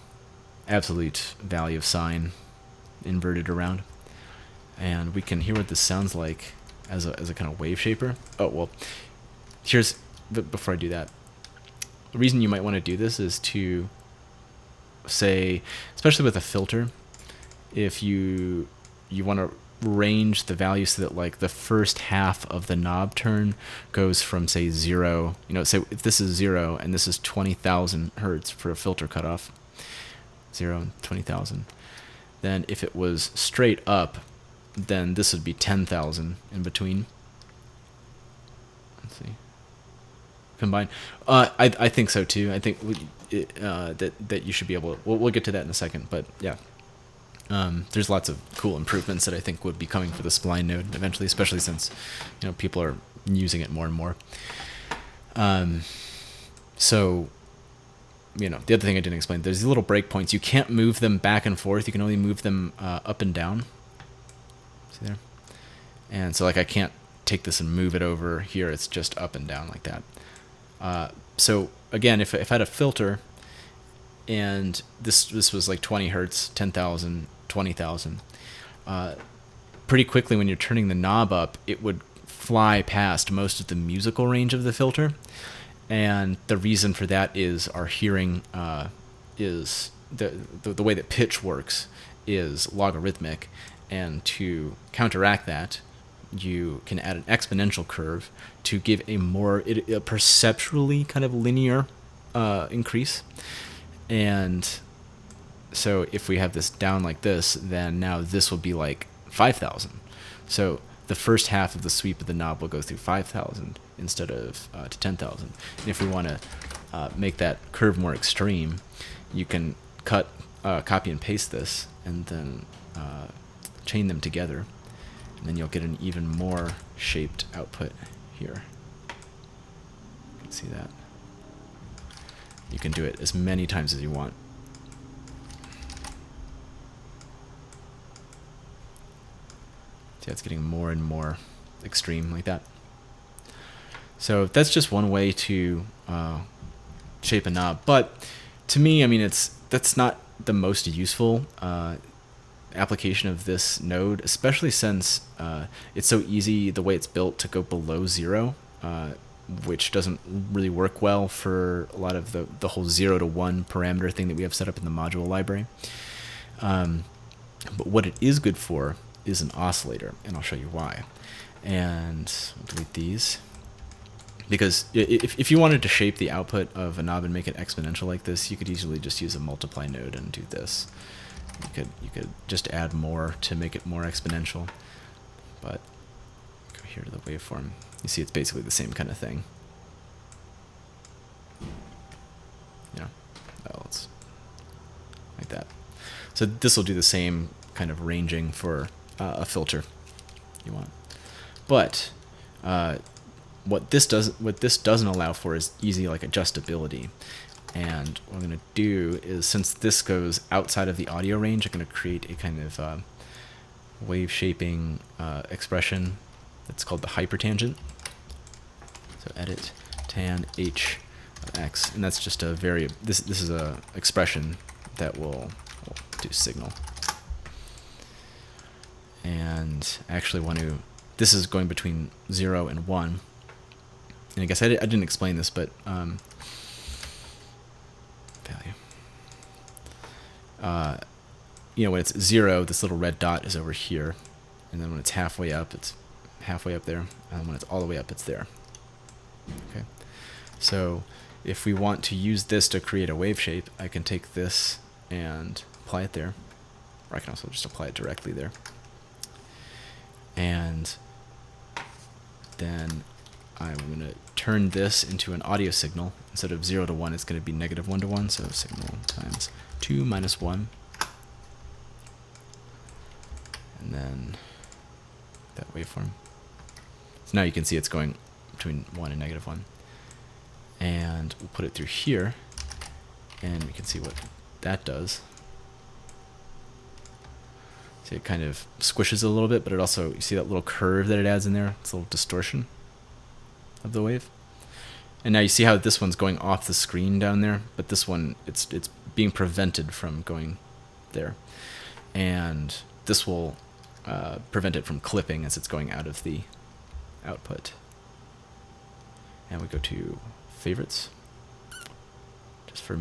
absolute value of sine inverted around. And we can hear what this sounds like as a kind of wave shaper. Oh, well, before I do that, the reason you might want to do this is to say, especially with a filter, if you want to range the value so that like the first half of the knob turn goes from, say, 0, say if this is 0 and this is 20,000 hertz for a filter cutoff, 0 and 20,000, then if it was straight up, then this would be 10,000 in between. Let's see. Combine. I think so too. I think that you should be able to, we'll get to that in a second, but yeah. There's lots of cool improvements that I think would be coming for the Spline node eventually, especially since people are using it more and more. So the other thing I didn't explain, there's these little breakpoints. You can't move them back and forth. You can only move them up and down. See there? And so like I can't take this and move it over here. It's just up and down like that. So again, if I had a filter and this was like 20 hertz, 10,000, 20,000, pretty quickly when you're turning the knob up, it would fly past most of the musical range of the filter. And the reason for that is our hearing is the way that pitch works is logarithmic, and to counteract that, you can add an exponential curve to give a perceptually kind of linear increase. And so if we have this down like this, then now this will be like 5,000. So the first half of the sweep of the knob will go through 5,000 instead of to 10,000. And if we want to make that curve more extreme, you can copy and paste this, and then chain them together, and then you'll get an even more shaped output here. You can see that. You can do it as many times as you want. See, it's getting more and more extreme like that. So that's just one way to shape a knob. But to me, I mean, that's not the most useful application of this node, especially since it's so easy the way it's built to go below 0. Which doesn't really work well for a lot of the whole 0 to 1 parameter thing that we have set up in the module library. But what it is good for is an oscillator, and I'll show you why. And I'll delete these. Because if you wanted to shape the output of a knob and make it exponential like this, you could easily just use a multiply node and do this. You could just add more to make it more exponential. But go here to the waveform. You see, it's basically the same kind of thing. It's like that. So this will do the same kind of ranging for a filter you want. But what this doesn't allow for is easy like adjustability. And what I'm going to do is, since this goes outside of the audio range, I'm going to create a kind of wave shaping expression that's called the hypertangent. So edit tan h of x, and that's just a this is a expression that will do signal. And I actually want to, this is going between 0 and 1. And I guess I didn't explain this, but value. When it's 0, this little red dot is over here, and then when it's halfway up, it's halfway up there, and when it's all the way up, it's there. Okay, so if we want to use this to create a wave shape, I can take this and apply it there, or I can also just apply it directly there. And then I'm going to turn this into an audio signal. Instead of 0 to 1, it's going to be negative 1 to 1, so signal times 2 minus 1. And then that waveform. So now you can see it's going between 1 and negative 1. And we'll put it through here, and we can see what that does. See, it kind of squishes it a little bit, but it also, you see that little curve that it adds in there? It's a little distortion of the wave. And now you see how this one's going off the screen down there, but this one, it's being prevented from going there. And this will prevent it from clipping as it's going out of the output. And we go to favorites, just for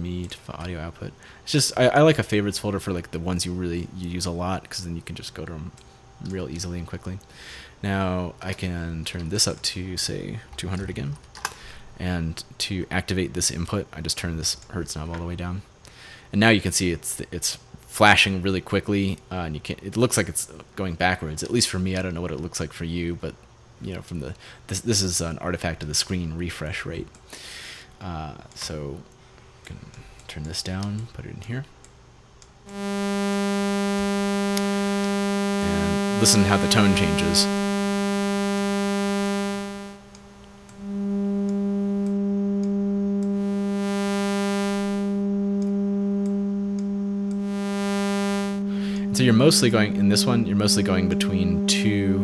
audio output. It's just, I like a favorites folder for like the ones you use a lot, because then you can just go to them real easily and quickly. Now I can turn this up to, say, 200 again. And to activate this input, I just turn this Hertz knob all the way down. And now you can see it's flashing really quickly, and you can't. It looks like it's going backwards. At least for me, I don't know what it looks like for you, but you know, from the this is an artifact of the screen refresh rate. So you can turn this down, put it in here, and listen how the tone changes. So you're mostly going, in this one, you're mostly going between two,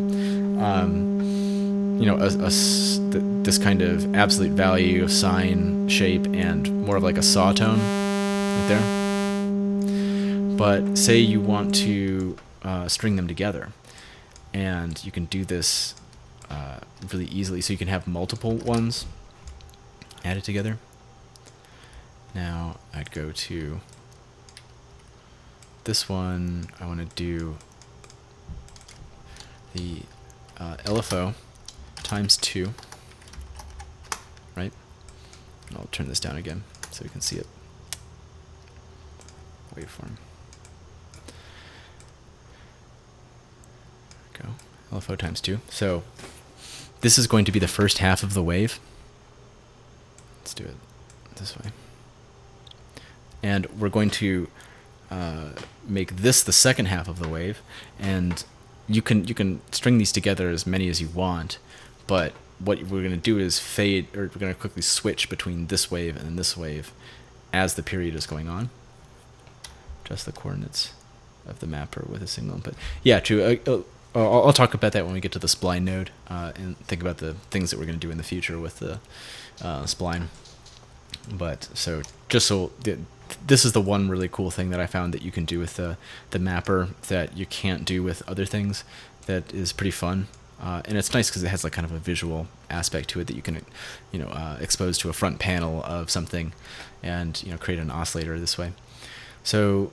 you know, this kind of absolute value, sine, shape, and more of like a saw tone right there. But say you want to string them together, and you can do this really easily. So you can have multiple ones added together. Now I'd go to this one. I want to do the LFO times 2, right? And I'll turn this down again so you can see it. Waveform. There we go. LFO times 2. So this is going to be the first half of the wave. Let's do it this way. And we're going to make this the second half of the wave, and you can string these together as many as you want, but what we're going to do is fade, or we're going to quickly switch between this wave and this wave as the period is going on. Adjust the coordinates of the mapper with a single input. Yeah, true. I'll talk about that when we get to the spline node, and think about the things that we're going to do in the future with the spline. But so just so this is the one really cool thing that I found that you can do with the mapper that you can't do with other things. That is pretty fun, and it's nice because it has like kind of a visual aspect to it that you can, you know, expose to a front panel of something, and you know, create an oscillator this way. So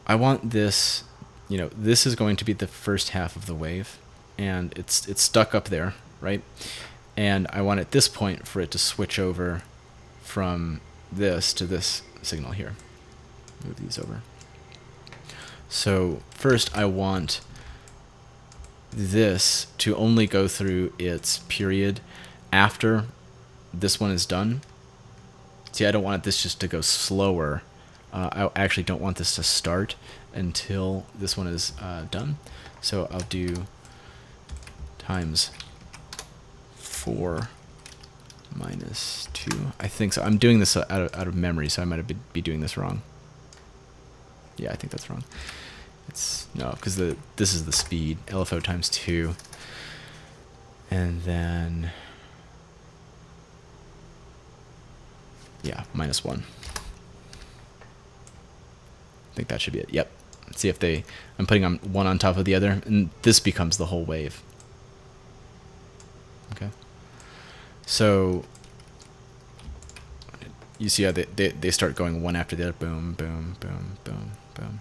I want this, you know, this is going to be the first half of the wave, and it's stuck up there, right? And I want at this point for it to switch over from this to this signal here. Move these over. So first I want this to only go through its period after this one is done. See, I don't want this just to go slower. I actually don't want this to start until this one is done. So I'll do times 4 minus 2. I think so. I'm doing this out of memory, so I might be doing this wrong. Yeah, I think that's wrong. It's no, because this is the speed. LFO times 2, and then yeah, minus 1. I think that should be it. Yep. Let's see if I'm putting one on top of the other, and this becomes the whole wave. Okay. So you see how they start going one after the other. Boom, boom, boom, boom, boom.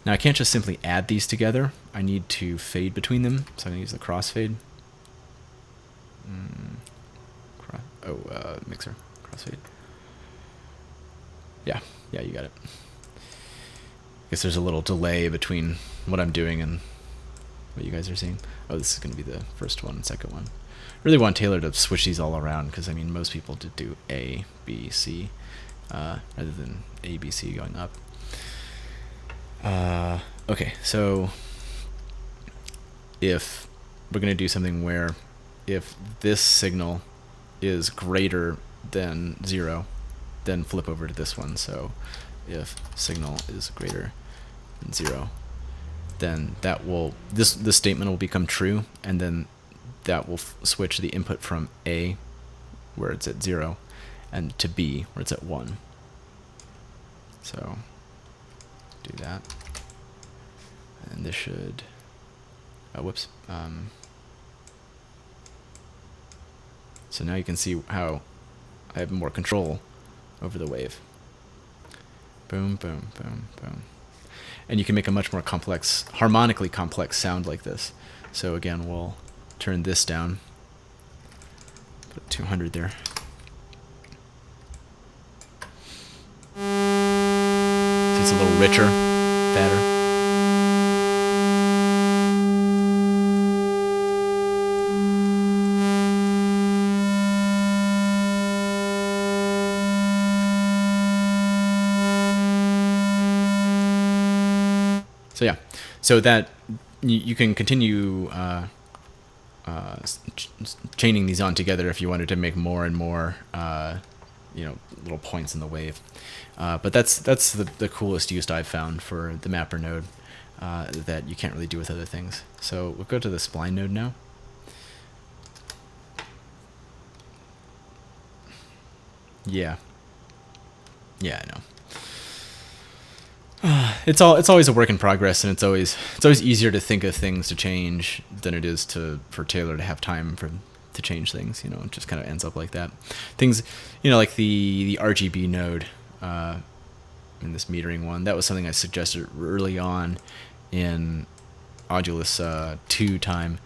Now I can't just simply add these together. I need to fade between them. So I'm going to use the crossfade. Mixer. Crossfade. Yeah, you got it. I guess there's a little delay between what I'm doing and what you guys are seeing. Oh, this is going to be the first one and second one. Really want Taylor to switch these all around, because I mean most people did do A, B, C, rather than A, B, C going up. Okay, so if we're going to do something where if this signal is greater than 0, then flip over to this one. So if signal is greater than 0, then that will this statement will become true, and then that will switch the input from A, where it's at 0, and to B, where it's at 1. So do that, and this should. Oh, whoops. So now you can see how I have more control over the wave. Boom, boom, boom, boom. And you can make a much more complex, harmonically complex sound like this. So again, we'll turn this down. Put 200 there. So it's a little richer, fatter. So yeah, so that you can continue chaining these on together if you wanted to make more and more, little points in the wave. But that's the coolest use I've found for the mapper node that you can't really do with other things. So we'll go to the spline node now. Yeah, I know. It's always a work in progress, and it's always easier to think of things to change than it is for Taylor to have time to change things. It just kind of ends up like that. Things, like the RGB node in this metering one. That was something I suggested early on in Audulus 2 time,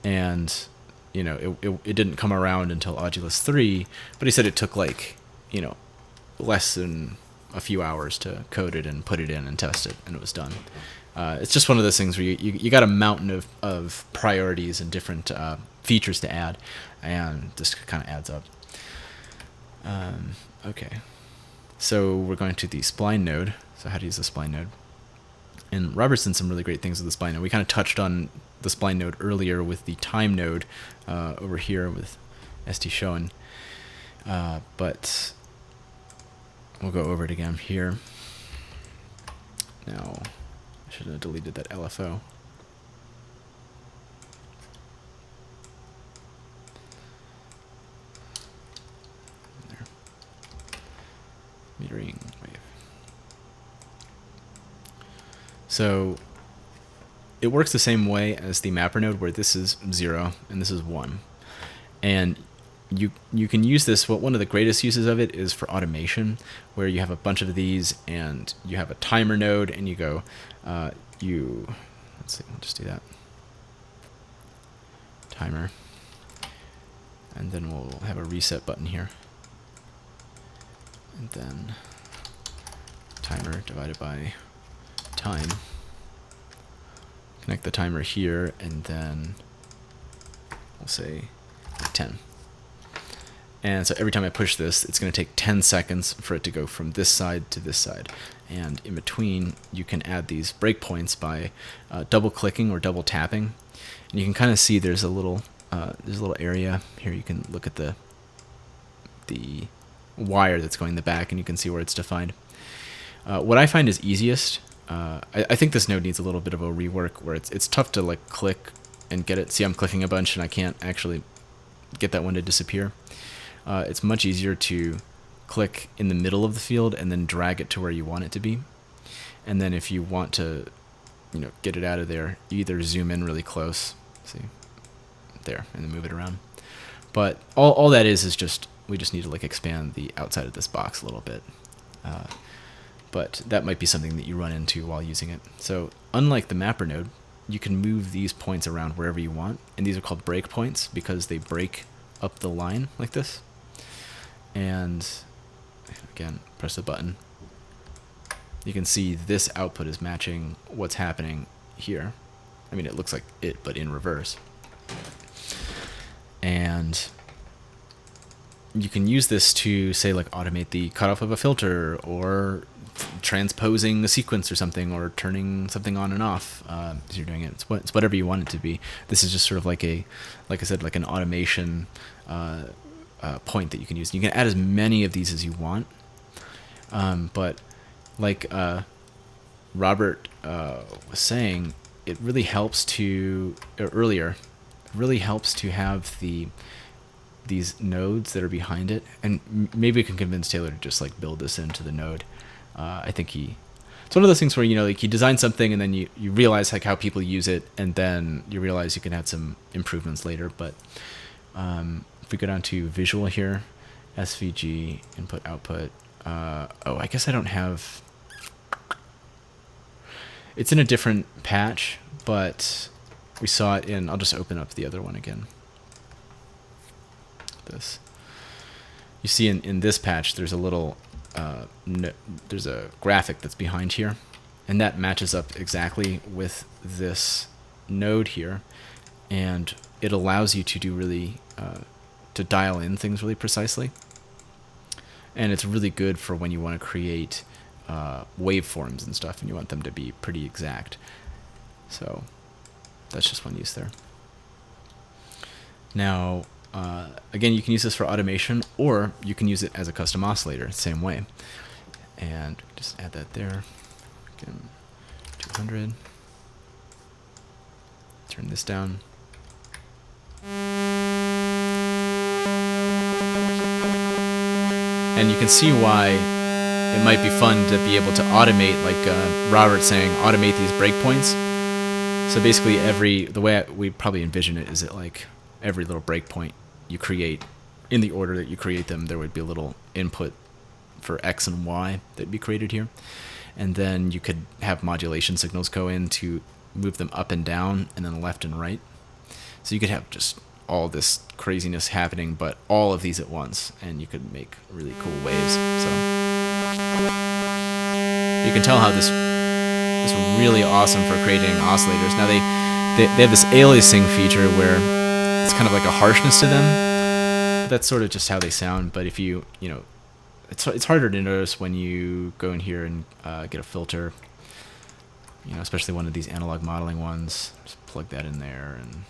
and it didn't come around until Audulus 3. But he said it took less than a few hours to code it and put it in and test it, and it was done. It's just one of those things where you got a mountain of priorities and different features to add, and this kind of adds up. Okay, so we're going to the spline node. So how to use the spline node. And Robert's done some really great things with the spline node. We kind of touched on the spline node earlier with the time node over here with ST Shown, but we'll go over it again here. Now, I should have deleted that LFO. There. Metering wave. So it works the same way as the mapper node, where this is 0 and this is 1. And you can use this. One of the greatest uses of it is for automation, where you have a bunch of these and you have a timer node, and you go, let's see, we'll just do that. Timer. And then we'll have a reset button here. And then timer divided by time. Connect the timer here, and then we'll say 10. And so every time I push this, it's going to take 10 seconds for it to go from this side to this side. And in between, you can add these breakpoints by double clicking or double tapping. And you can kind of see there's a little area here. You can look at the wire that's going in the back, and you can see where it's defined. What I find is easiest, I think this node needs a little bit of a rework, where it's tough to click and get it. See, I'm clicking a bunch and I can't actually get that one to disappear. It's much easier to click in the middle of the field and then drag it to where you want it to be. And then if you want to, get it out of there, you either zoom in really close, see, there, and then move it around. But all that is just, we just need to expand the outside of this box a little bit. But that might be something that you run into while using it. So unlike the mapper node, you can move these points around wherever you want, and these are called breakpoints because they break up the line like this. And again, press the button. You can see this output is matching what's happening here. I mean, it looks like it, but in reverse. And you can use this to, say, automate the cutoff of a filter, or transposing the sequence or something, or turning something on and off as you're doing it. It's whatever you want it to be. This is just sort of like I said, an automation point that you can use. You can add as many of these as you want, but like Robert was saying, it really helps to have these nodes that are behind it, and maybe we can convince Taylor to just build this into the node. I think it's one of those things where you design something and then you realize how people use it, and then you realize you can add some improvements later. But if we go down to visual here, SVG, input output. I guess I don't have. It's in a different patch, but we saw it in. I'll just open up the other one again. This. You see in this patch, there's a little there's a graphic that's behind here, and that matches up exactly with this node here, and it allows you to do really to dial in things really precisely, and it's really good for when you want to create waveforms and stuff and you want them to be pretty exact. So that's just one use there. Now again, you can use this for automation, or you can use it as a custom oscillator, same way. And just add that there. Again, 200. Turn this down. And you can see why it might be fun to be able to automate, like Robert's saying, automate these breakpoints. So basically the way we probably envision it is that like every little breakpoint you create, in the order that you create them, there would be a little input for X and Y that'd be created here. And then you could have modulation signals go in to move them up and down, and then left and right. So you could have just all this craziness happening, but all of these at once, and you could make really cool waves. So you can tell how this is really awesome for creating oscillators. Now they have this aliasing feature where it's kind of like a harshness to them. That's sort of just how they sound. But if you know, it's harder to notice when you go in here and get a filter. You know, especially one of these analog modeling ones. Just plug that in there and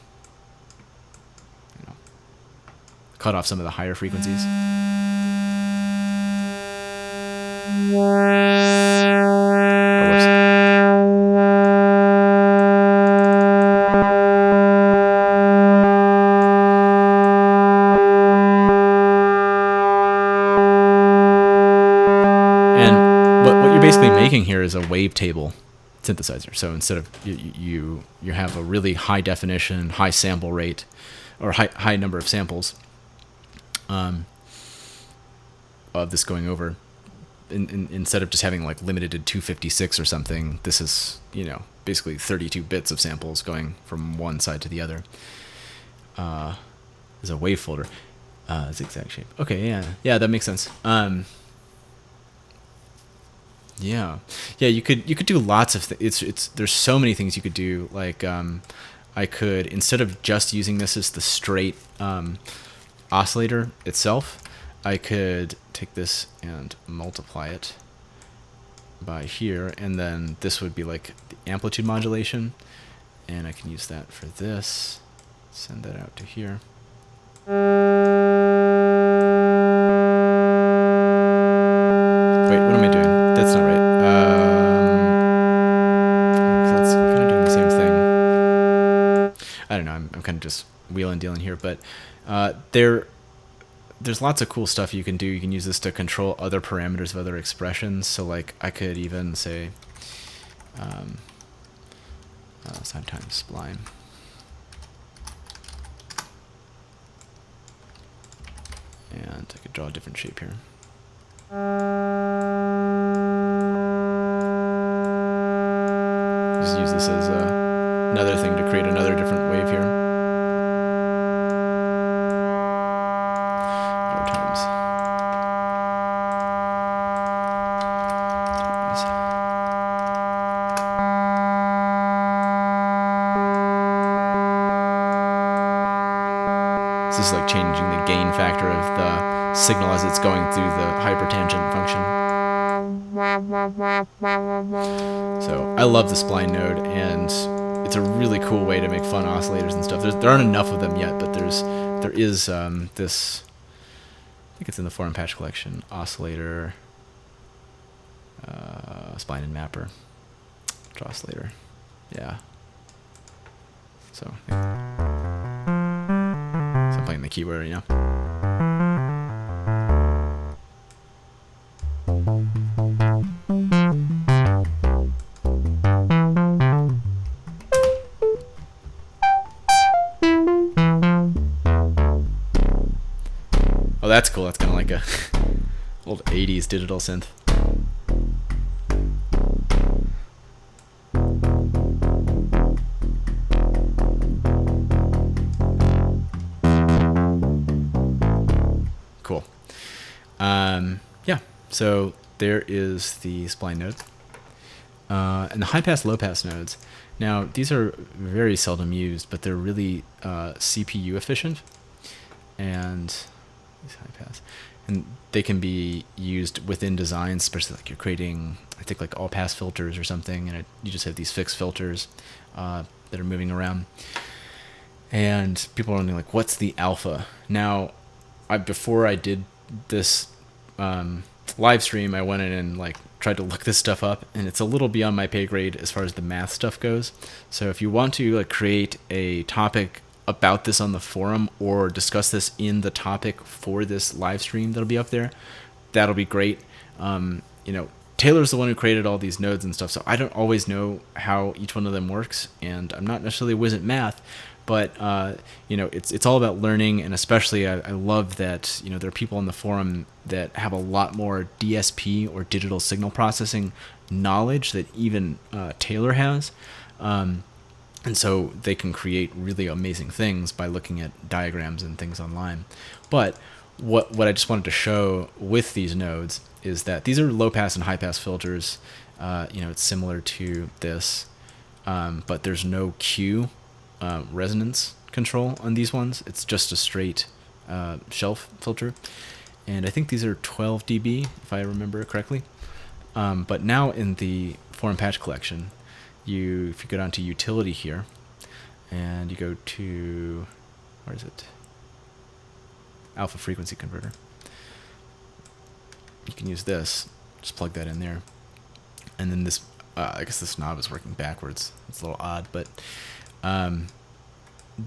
cut off some of the higher frequencies. Oh, whoops. And what you're basically making here is a wavetable synthesizer. So instead of you have a really high definition, high sample rate, or high number of samples of this going over, instead of just having like limited to 256 or something, this is, you know, basically 32 bits of samples going from one side to the other. As a wave folder, zigzag shape. Okay, yeah, that makes sense. Yeah, you could do lots of things. There's so many things you could do. Like I could, instead of just using this as the straight oscillator itself, I could take this and multiply it by here, and then this would be like the amplitude modulation, and I can use that for this. Send that out to here. Wait, what am I doing? That's not right. That's kind of doing the same thing. I don't know. I'm kind of just wheeling dealing here, but there's lots of cool stuff you can do. You can use this to control other parameters of other expressions. So like I could even say sine times spline. And I could draw a different shape here. Just use this as another thing to create another different wave here. This is like changing the gain factor of the signal as it's going through the hypertangent function. So I love the Spline node, and it's a really cool way to make fun oscillators and stuff. There aren't enough of them yet, but there is this, I think it's in the forum patch collection, oscillator, Spline and mapper, oscillator, yeah. So I'm playing the keyboard, you know. Oh, that's cool. That's kind of like a old 80s digital synth. Cool. Yeah. So there is the spline node. And the high-pass, low-pass nodes. Now, these are very seldom used, but they're really CPU efficient. And these high-pass. And they can be used within designs, especially like you're creating, I think, like all-pass filters or something, and you just have these fixed filters that are moving around. And people are wondering, like, what's the alpha? Now, before I did this live stream, I went in and like tried to look this stuff up, and it's a little beyond my pay grade as far as the math stuff goes. So if you want to like create a topic about this on the forum or discuss this in the topic for this live stream that'll be up there, that'll be great. Taylor's the one who created all these nodes and stuff, so I don't always know how each one of them works, and I'm not necessarily a whiz at math, but it's all about learning, and especially I love that there are people on the forum that have a lot more DSP or digital signal processing knowledge that even Taylor has, and so they can create really amazing things by looking at diagrams and things online. But what I just wanted to show with these nodes is that these are low pass and high pass filters. It's similar to this, but there's no Q resonance control on these ones. It's just a straight shelf filter, and I think these are 12 dB if I remember correctly. But now in the forum patch collection, if you go down to utility here, and you go to, where is it? Alpha frequency converter. You can use this. Just plug that in there, and then this. I guess this knob is working backwards. It's a little odd, but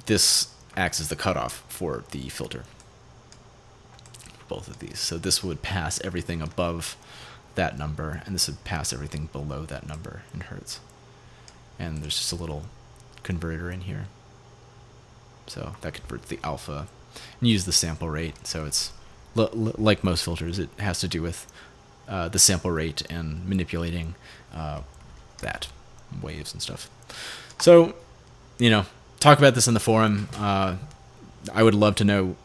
this acts as the cutoff for the filter. Both of these. So this would pass everything above that number, and this would pass everything below that number in hertz. And there's just a little converter in here. So that converts the alpha and use the sample rate. So it's like most filters, it has to do with the sample rate and manipulating that waves and stuff. So, talk about this in the forum. I would love to know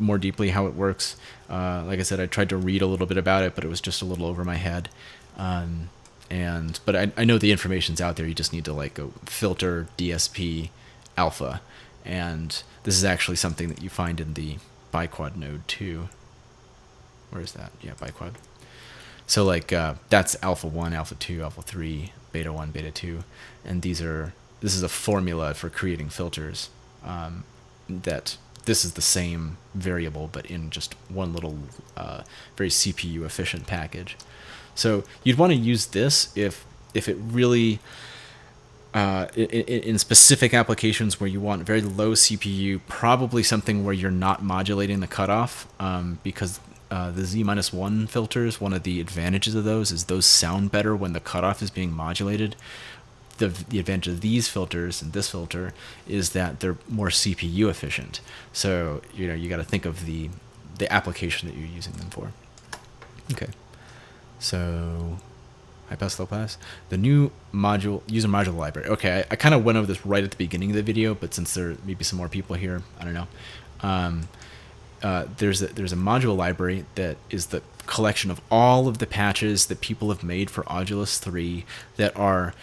more deeply how it works. Like I said, I tried to read a little bit about it, but it was just a little over my head. But I know the information's out there. You just need to go filter DSP alpha, and this is actually something that you find in the biquad node too. Where is that? Yeah, biquad. So that's alpha 1, alpha 2, alpha 3, beta 1, beta 2, and this is a formula for creating filters. That this is the same variable, but in just one little very CPU efficient package. So you'd want to use this if it really in specific applications where you want very low CPU, probably something where you're not modulating the cutoff, because the Z-1 filters, one of the advantages of those is those sound better when the cutoff is being modulated. The advantage of these filters and this filter is that they're more CPU efficient. So you got to think of the application that you're using them for. Okay, so high pass, low pass, the new user module library. Okay, I kind of went over this right at the beginning of the video, but since there may be some more people here, I don't know. There's a module library that is the collection of all of the patches that people have made for Audulus 3 that are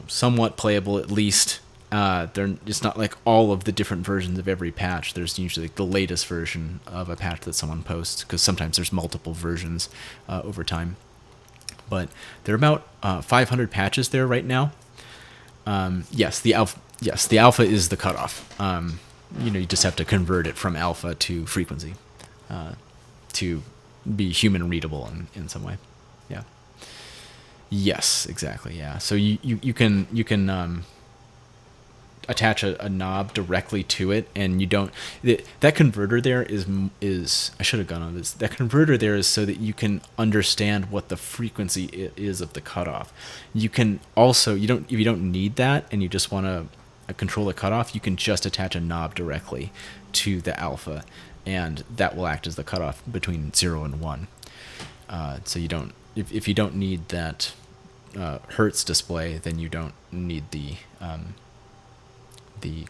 somewhat playable at least. It's not like all of the different versions of every patch. There's usually the latest version of a patch that someone posts, because sometimes there's multiple versions over time. But there are about 500 patches there right now. Yes, the alpha is the cutoff. You just have to convert it from alpha to frequency to be human readable in some way. Yeah. Yes, exactly. Yeah. So you can attach a knob directly to it, and you don't. That converter there is I should have gone on this. That converter there is so that you can understand what the frequency is of the cutoff. You can also if you don't need that and you just want to control the cutoff, you can just attach a knob directly to the alpha, and that will act as the cutoff between 0 and 1. So you don't if you don't need that hertz display, then you don't need the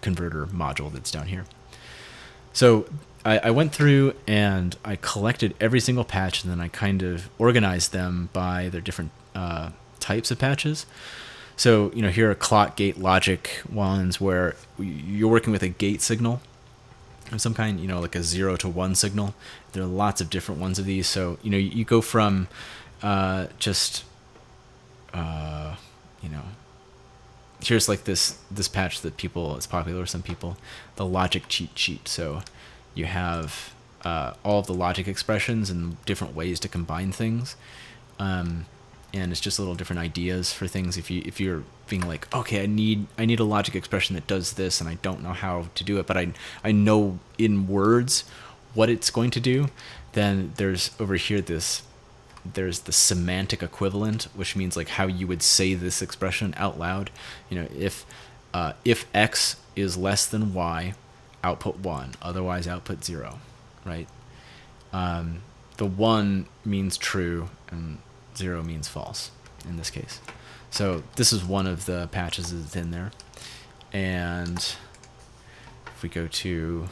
converter module that's down here. So I went through and I collected every single patch, and then I kind of organized them by their different types of patches. So, here are clock, gate, logic ones where you're working with a gate signal of some kind, like a 0 to 1 signal. There are lots of different ones of these. So, you go from here's like this patch that is popular with some people, the logic cheat sheet. So you have all of the logic expressions and different ways to combine things. And it's just little different ideas for things. If you're being like, okay, I need a logic expression that does this, and I don't know how to do it, but I know in words what it's going to do, then there's over here there's the semantic equivalent, which means like how you would say this expression out loud. If x is less than y, output 1, otherwise output 0, right? The 1 means true and 0 means false in this case. So this is one of the patches that's in there. And if we go to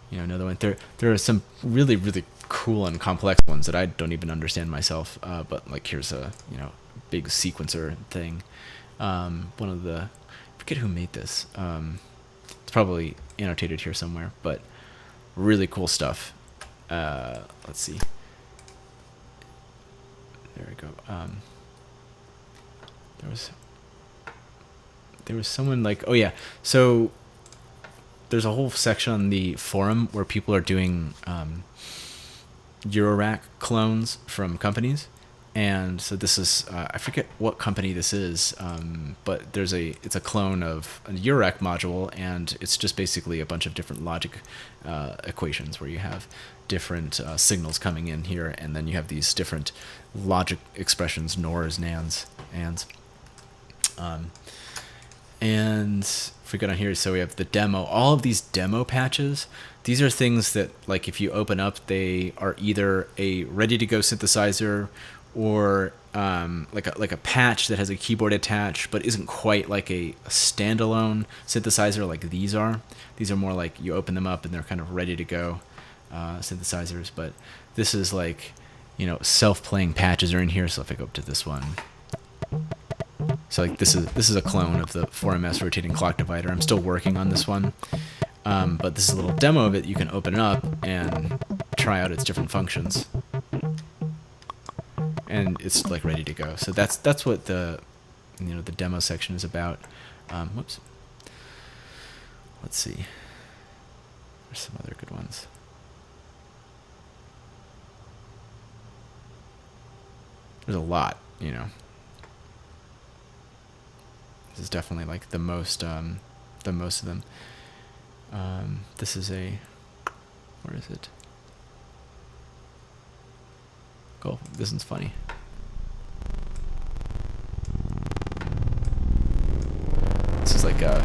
another one, there are some really, really cool and complex ones that I don't even understand myself, but like here's a big sequencer thing. One of the, I forget who made this, it's probably annotated here somewhere, but really cool stuff. Let's see. There we go. There was someone like, oh yeah, so there's a whole section on the forum where people are doing Eurorack clones from companies, and so this is I forget what company this is, but it's a clone of a Eurorack module, and it's just basically a bunch of different logic equations where you have different signals coming in here, and then you have these different logic expressions, nors, nans, ands. And if we go down here, so we have the demo, all of these demo patches. These are things that, like, if you open up, they are either a ready-to-go synthesizer or like a patch that has a keyboard attached but isn't quite like a standalone synthesizer like these are. These are more like you open them up and they're kind of ready to go synthesizers. But this is like, self-playing patches are in here. So if I go up to this one, so like this is a clone of the 4MS rotating clock divider. I'm still working on this one, but this is a little demo of it. You can open it up and try out its different functions, and it's like ready to go. So that's what the the demo section is about. Whoops. Let's see. There's some other good ones. There's a lot, This is definitely like the most of them. This is where is it? Cool. This one's funny. This is like a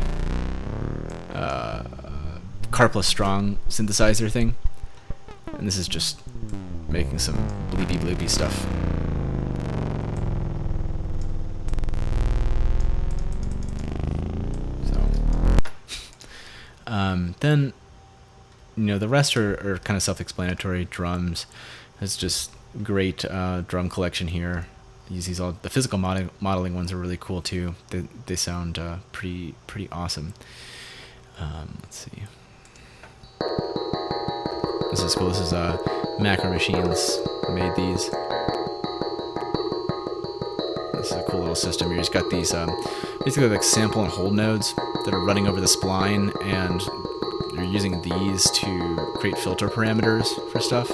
Car plus Strong synthesizer thing, and this is just making some bleepy bloopy stuff. Then, the rest are kind of self-explanatory. Drums has just great drum collection here. Use these all. The physical modeling ones are really cool too. They sound pretty awesome. Let's see. This is cool. This is Macro Machines made these. This is a cool little system. You just got these basically like sample and hold nodes that are running over the spline, and you're using these to create filter parameters for stuff.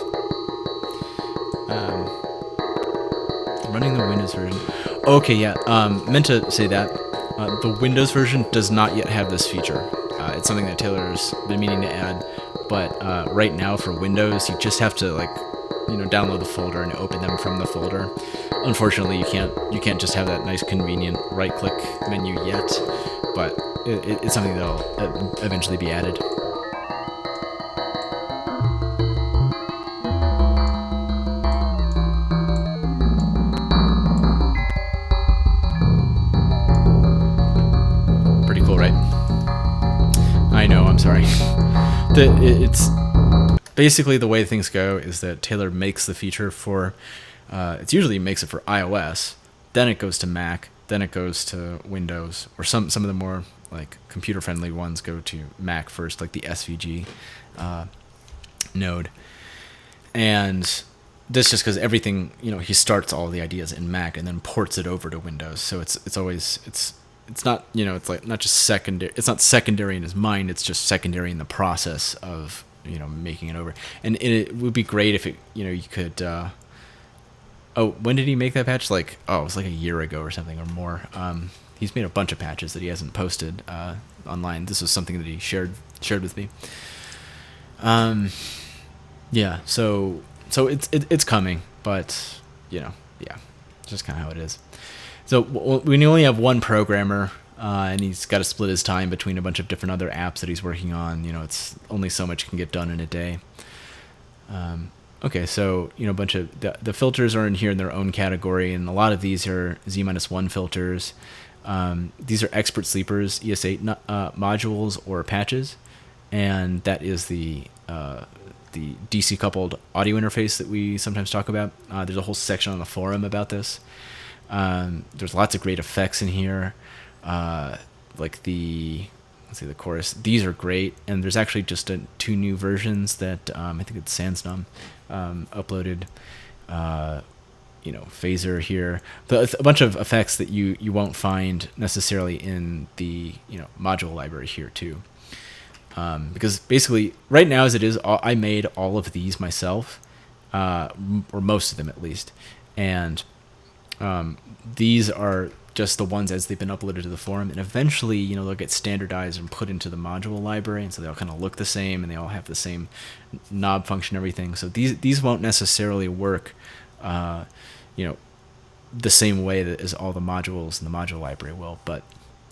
Running the Windows version. Okay, yeah. Meant to say that the Windows version does not yet have this feature. It's something that Taylor's been meaning to add, but right now for Windows, you just have to download the folder and open them from the folder. Unfortunately, you can't just have that nice convenient right-click menu yet, but it's something that'll eventually be added. Pretty cool, right? I know, I'm sorry. It's basically the way things go is that Taylor makes the feature for, it usually makes it for iOS, then it goes to Mac, then it goes to Windows, or some of the more like computer friendly ones go to Mac first, like the SVG node. And this just because everything, he starts all the ideas in Mac and then ports it over to Windows. So it's always it's not, it's like not just secondary. It's not secondary in his mind. It's just secondary in the process of making it over. And it would be great if it you could. Oh, when did he make that patch? Like, it was like a year ago or something or more. He's made a bunch of patches that he hasn't posted online. This was something that he shared with me. Yeah, so it's coming, but yeah, just kind of how it is. So we only have one programmer, and he's got to split his time between a bunch of different other apps that he's working on. It's only so much can get done in a day. Okay, so a bunch of the filters are in here in their own category, and a lot of these are Z-1 filters. These are expert sleepers, ES8 modules or patches, and that is the DC coupled audio interface that we sometimes talk about. There's a whole section on the forum about this. There's lots of great effects in here, like the chorus. These are great, and there's actually just two new versions that I think it's Sandsnum uploaded. Phaser here, but a bunch of effects that you won't find necessarily in the module library here too. Because basically, right now as it is, I made all of these myself, or most of them at least, and these are just the ones as they've been uploaded to the forum, and eventually, they'll get standardized and put into the module library, and so they'll kind of look the same, and they all have the same knob function, everything. So these won't necessarily work, the same way that as all the modules in the module library will, but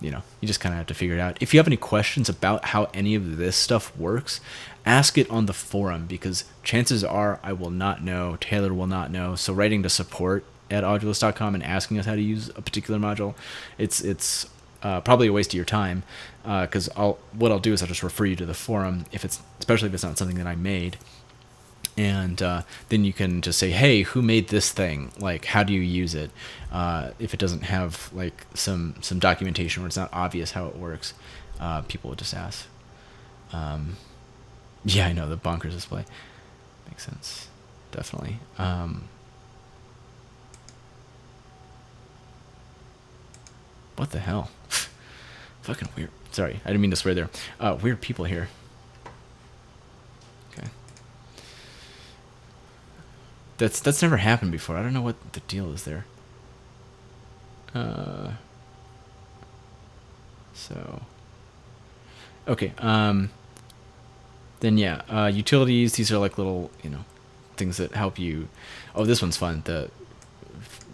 you just kind of have to figure it out. If you have any questions about how any of this stuff works, ask it on the forum, because chances are I will not know, Taylor will not know. So writing to support at Audulus.com and asking us how to use a particular module, it's probably a waste of your time, because what I'll do is I'll just refer you to the forum, especially if it's not something that I made. And then you can just say, hey, who made this thing? Like, how do you use it? If it doesn't have like some documentation where it's not obvious how it works, people would just ask. Yeah, I know, the bonkers display. Makes sense. Definitely. What the hell? Fucking weird. Sorry, I didn't mean to swear there. Weird people here. Okay. That's never happened before. I don't know what the deal is there. So. Okay. Then yeah, utilities. These are like little, things that help you. Oh, this one's fun.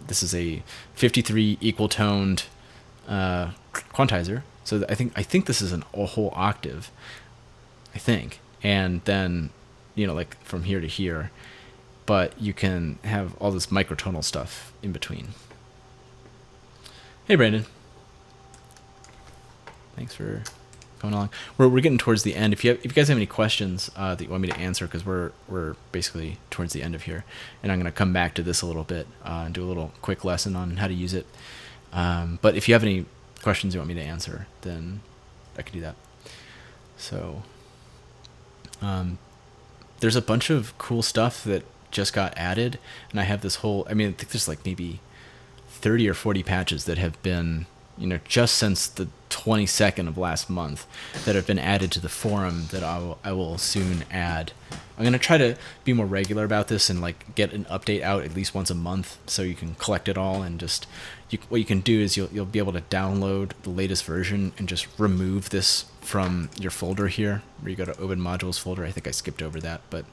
This is a 53 equal toned quantizer. So I think this is a whole octave. I think, and then like from here to here. But you can have all this microtonal stuff in between. Hey, Brandon. Thanks for going along. We're getting towards the end. If you guys have any questions that you want me to answer, because we're basically towards the end of here, and I'm going to come back to this a little bit and do a little quick lesson on how to use it. But if you have any questions you want me to answer, then I can do that. So there's a bunch of cool stuff that just got added, and I have this whole, I think there's like maybe 30 or 40 patches that have been, just since the 22nd of last month that have been added to the forum that I will soon add. I'm going to try to be more regular about this and like get an update out at least once a month so you can collect it all, and just what you can do is you'll be able to download the latest version and just remove this from your folder here where you go to open modules folder. I think I skipped over that, but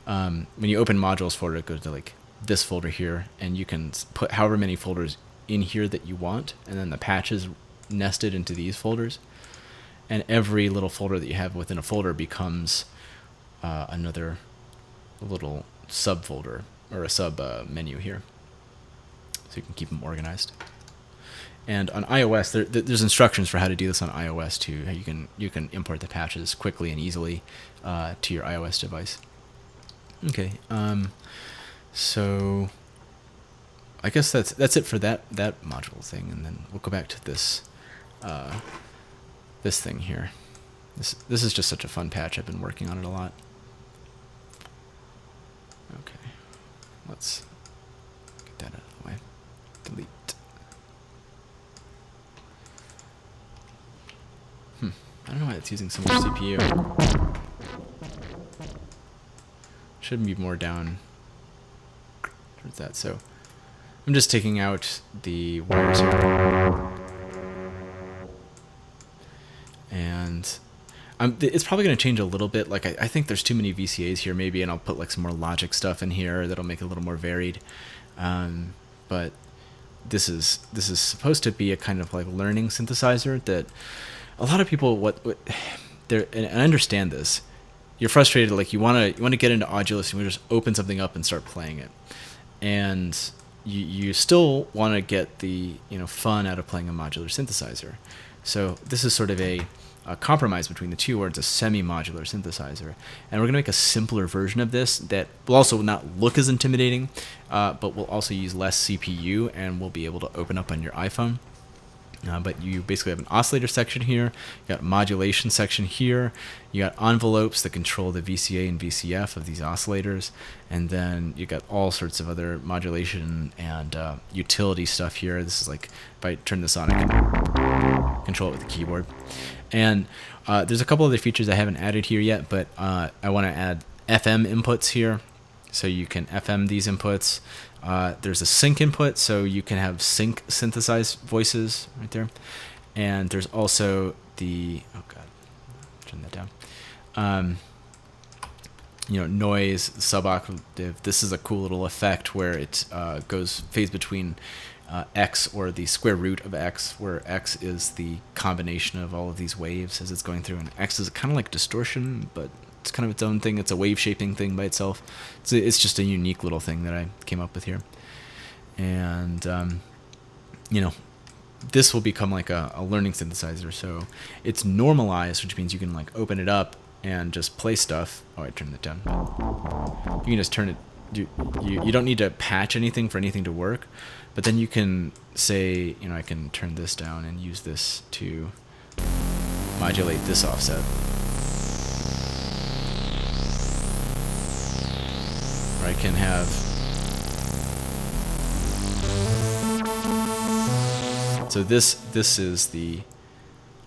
when you open modules folder, it goes to like this folder here, and you can put however many folders in here that you want, and then the patches nested into these folders, and every little folder that you have within a folder becomes another little subfolder or a sub menu here, so you can keep them organized. And on iOS, there's instructions for how to do this on iOS too. How you can import the patches quickly and easily to your iOS device. Okay, so I guess that's it for that module thing, and then we'll go back to this this thing here. This is just such a fun patch. I've been working on it a lot. Okay, let's get that out of the way. Delete. I don't know why it's using so much CPU. Should be more down towards that. So I'm just taking out the wires here. And it's probably going to change a little bit. Like I think there's too many VCAs here maybe, and I'll put like some more logic stuff in here that'll make it a little more varied. But this is supposed to be a kind of like learning synthesizer that a lot of people and I understand this. You're frustrated, like you want to get into Audulus, and you just open something up and start playing it, and you still want to get the fun out of playing a modular synthesizer. So this is sort of a compromise between the two, where it's a semi-modular synthesizer, and we're going to make a simpler version of this that will also not look as intimidating, but will also use less CPU and will be able to open up on your iPhone. But you basically have an oscillator section here, you got a modulation section here, you got envelopes that control the VCA and VCF of these oscillators, and then you got all sorts of other modulation and utility stuff here. This is like, if I turn this on, I can control it with the keyboard. And there's a couple other features I haven't added here yet, but I want to add FM inputs here, so you can FM these inputs. There's a sync input, so you can have sync synthesized voices right there. And there's also the, oh god, turn that down. Noise, suboctave. This is a cool little effect where it phase between x, or the square root of x, where x is the combination of all of these waves as it's going through, and x is kind of like distortion, but it's kind of its own thing. It's a wave shaping thing by itself. It's just a unique little thing that I came up with here. And this will become like a learning synthesizer. So it's normalized, which means you can like open it up and just play stuff. Oh, I turned that down. You can just turn it. You don't need to patch anything for anything to work, but then you can say, I can turn this down and use this to modulate this offset. Or I can have this is the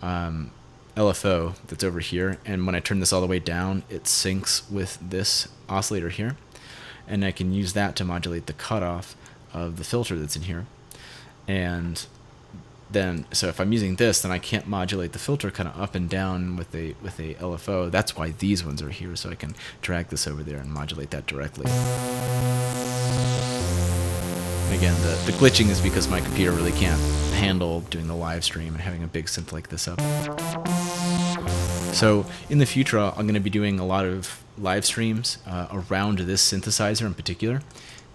LFO that's over here, and when I turn this all the way down, it syncs with this oscillator here, and I can use that to modulate the cutoff of the filter that's in here. And then, so if I'm using this, then I can't modulate the filter kind of up and down with a LFO. That's why these ones are here, so I can drag this over there and modulate that directly. And again, the glitching is because my computer really can't handle doing the live stream and having a big synth like this up. So in the future, I'm going to be doing a lot of live streams around this synthesizer in particular.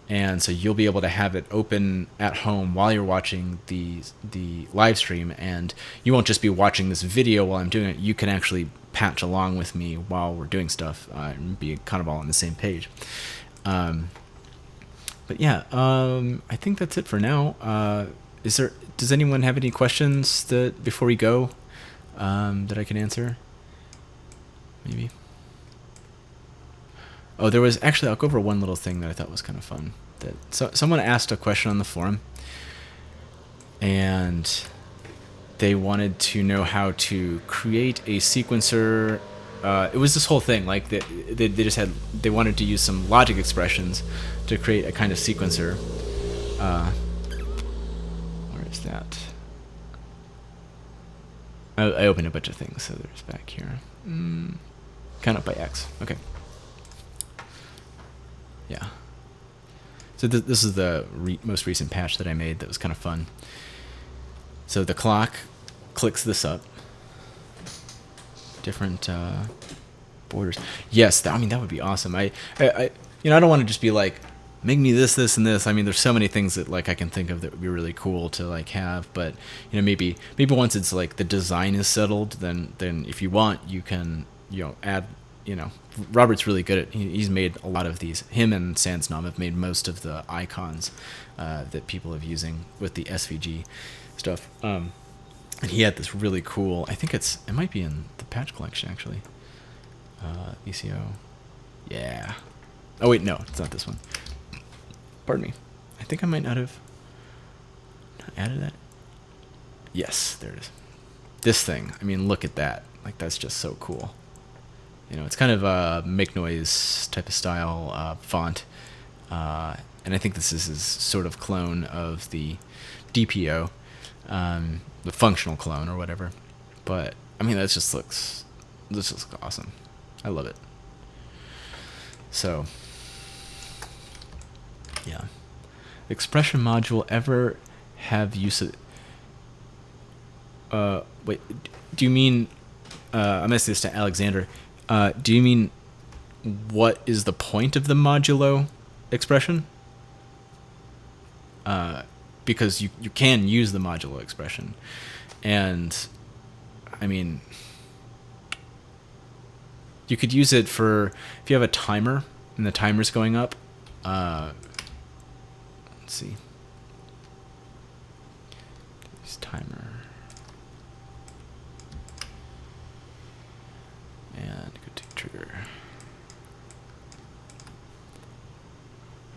And so you'll be able to have it open at home while you're watching the live stream, and you won't just be watching this video while I'm doing it. You can actually patch along with me while we're doing stuff and be kind of all on the same page. But yeah, I think that's it for now. Does anyone have any questions that before we go that I can answer? Maybe. Oh, there was actually, I'll go over one little thing that I thought was kind of fun. Someone asked a question on the forum, and they wanted to know how to create a sequencer. It was this whole thing, like they wanted to use some logic expressions to create a kind of sequencer. Where is that? I opened a bunch of things, so there's back here. Count up by X. Okay. Yeah. So this is the most recent patch that I made that was kind of fun. So the clock clicks this up. Different borders. Yes, I mean that would be awesome. I don't want to just be like make me this, this, and this. I mean, there's so many things that like I can think of that would be really cool to like have. But you know, maybe once it's like the design is settled, then if you want, you can add. Robert's really good at. He's made a lot of these. Him and Sansnom have made most of the icons that people have using with the SVG stuff. And he had this really cool. I think it might be in the patch collection actually. ECO. Yeah. Oh wait, no, it's not this one. Pardon me. I think I might not have added that. Yes, there it is. This thing. I mean, look at that. Like, that's just so cool. It's kind of a make noise type of style font. And I think this is his sort of clone of the DPO, the functional clone or whatever. But, I mean, this just looks awesome. I love it. So, yeah. Expression module ever have use of... wait, do you mean... I'm asking this to Alexander. Do you mean what is the point of the modulo expression? Because you can use the modulo expression. And, I mean... You could use it for if you have a timer and the timer's going up. Let's see. Use timer. And go to trigger.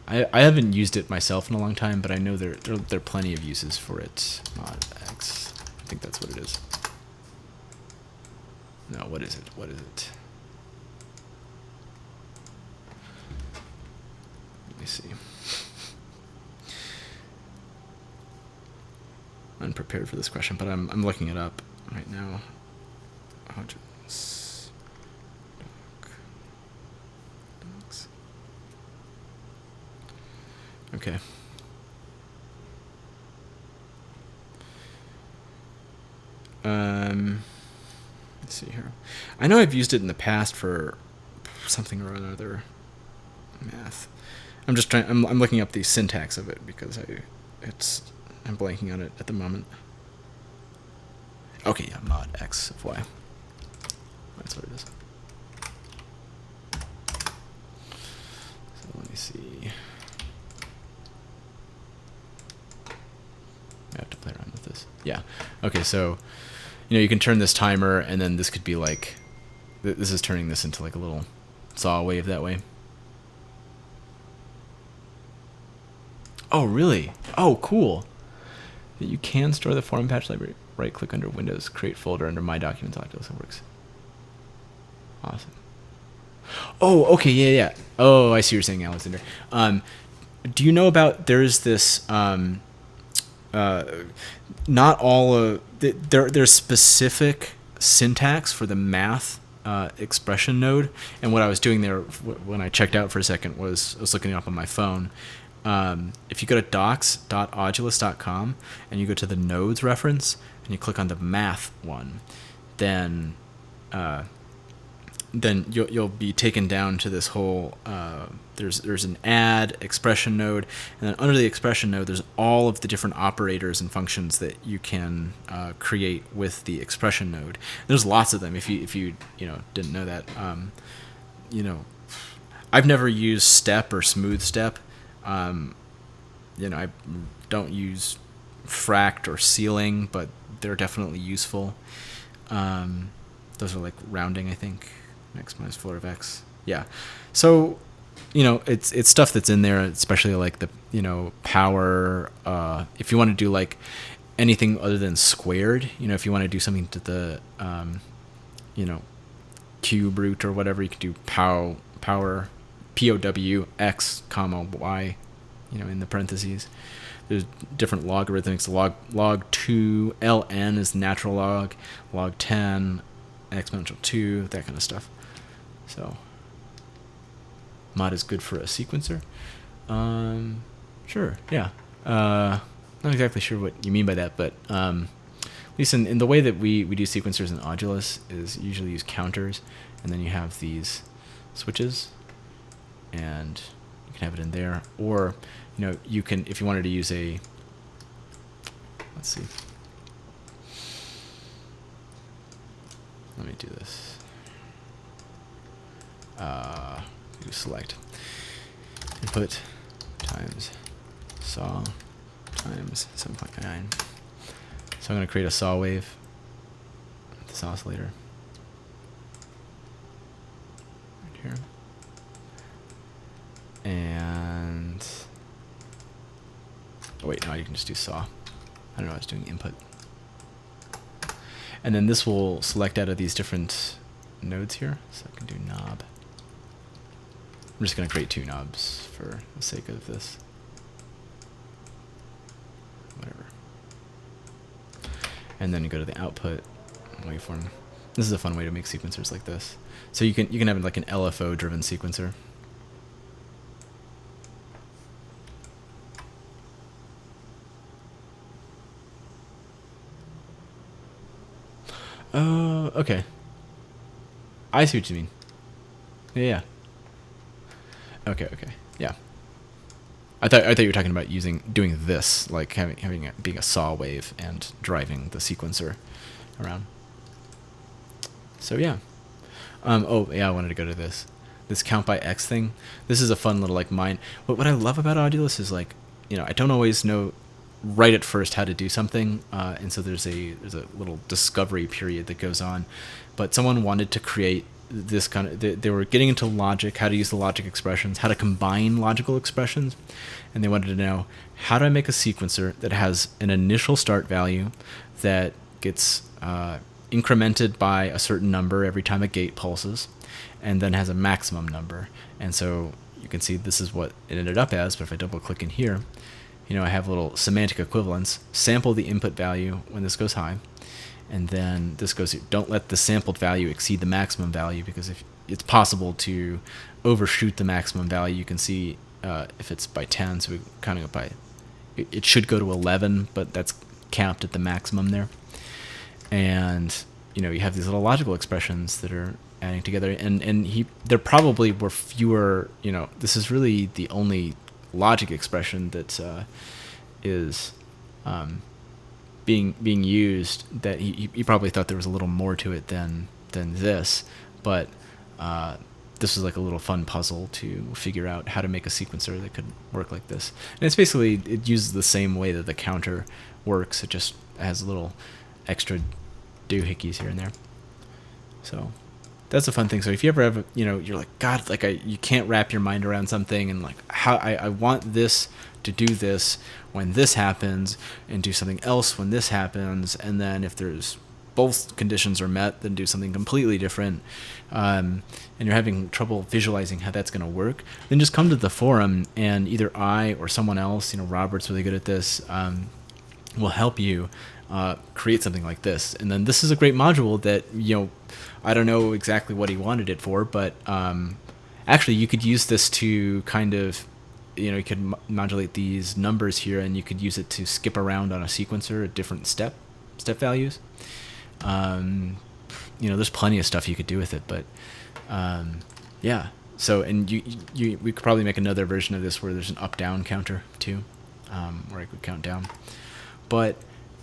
I haven't used it myself in a long time, but I know there are plenty of uses for it. Mod X. I think that's what it is. No, what is it? What is it? Let me see. Unprepared for this question, but I'm looking it up right now. Docs. Okay. Let's see here. I know I've used it in the past for something or another. Math. I'm just trying. I'm looking up the syntax of it because I'm blanking on it at the moment. Okay, yeah, mod X of Y. That's what it is. So let me see. I have to play around with this. Yeah. Okay, so you can turn this timer, and then this could be like, this is turning this into like a little saw wave that way. Oh, really? Oh, cool. You can store the form patch library. Right-click under Windows, create folder under My Documents. Audulus, it works. Awesome. Oh, okay, yeah. Oh, I see what you're saying, Alexander. Do you know about? There's this. Not all of there's specific syntax for the math expression node, and what I was doing there when I checked out for a second was I was looking it up on my phone. If you go to docs.audulus.com and you go to the nodes reference and you click on the math one, then you'll be taken down to this whole there's an add expression node, and then under the expression node there's all of the different operators and functions that you can create with the expression node. There's lots of them if you didn't know that. I've never used step or smooth step. I don't use fract or ceiling, but they're definitely useful. Those are like rounding, I think. X minus floor of X. Yeah. So, it's stuff that's in there, especially like the, power. If you want to do like anything other than squared, if you want to do something to the, cube root or whatever, you can do power POW X comma Y, in the parentheses. There's different logarithms. Log 2 ln is natural log 10 exponential 2, that kind of stuff. So mod is good for a sequencer. Sure, yeah. Not exactly sure what you mean by that, but at least in the way that we do sequencers in Audulus is usually use counters, and then you have these switches, and you can have it in there, or you can, if you wanted to use a, let's see, let me do this. Do select input times saw times 7.9. So I'm going to create a saw wave, this oscillator right here, and oh wait, no, you can just do saw. I don't know, I was doing input. And then this will select out of these different nodes here. So I can do knob. I'm just going to create 2 knobs for the sake of this. Whatever. And then you go to the output waveform. This is a fun way to make sequencers like this. So you can have like an LFO driven sequencer. Okay. I see what you mean. Yeah. Okay. Yeah. I thought you were talking about doing this, like having it being a saw wave and driving the sequencer around. So yeah. Oh yeah, I wanted to go to this count by X thing. This is a fun little like mind. But what I love about Audulus is like, I don't always know right at first how to do something, and so there's a little discovery period that goes on. But someone wanted to create this kind of, they were getting into logic, how to use the logic expressions, how to combine logical expressions, and they wanted to know, how do I make a sequencer that has an initial start value that gets incremented by a certain number every time a gate pulses, and then has a maximum number. And so you can see this is what it ended up as, but if I double click in here, I have a little semantic equivalence. Sample the input value when this goes high, and then this goes, don't let the sampled value exceed the maximum value, because if it's possible to overshoot the maximum value. You can see if it's by 10, so we're counting it by, it should go to 11, but that's capped at the maximum there. And you have these little logical expressions that are adding together, and there probably were fewer. This is really the only logic expression that is being used, that he probably thought there was a little more to it than this, but this was like a little fun puzzle to figure out how to make a sequencer that could work like this. And it's basically, it uses the same way that the counter works. It just has a little extra doohickeys here and there. So that's a fun thing. So if you ever have, you're like, God, like you can't wrap your mind around something, and like how I want this to do this when this happens, and do something else when this happens, and then if there's both conditions are met, then do something completely different, and you're having trouble visualizing how that's going to work, then just come to the forum, and either I or someone else, Robert's really good at this, will help you create something like this. And then this is a great module that, I don't know exactly what he wanted it for, but actually you could use this to kind of, you could modulate these numbers here, and you could use it to skip around on a sequencer at different step values. There's plenty of stuff you could do with it, but yeah. So, and we could probably make another version of this where there's an up-down counter too, where I could count down. But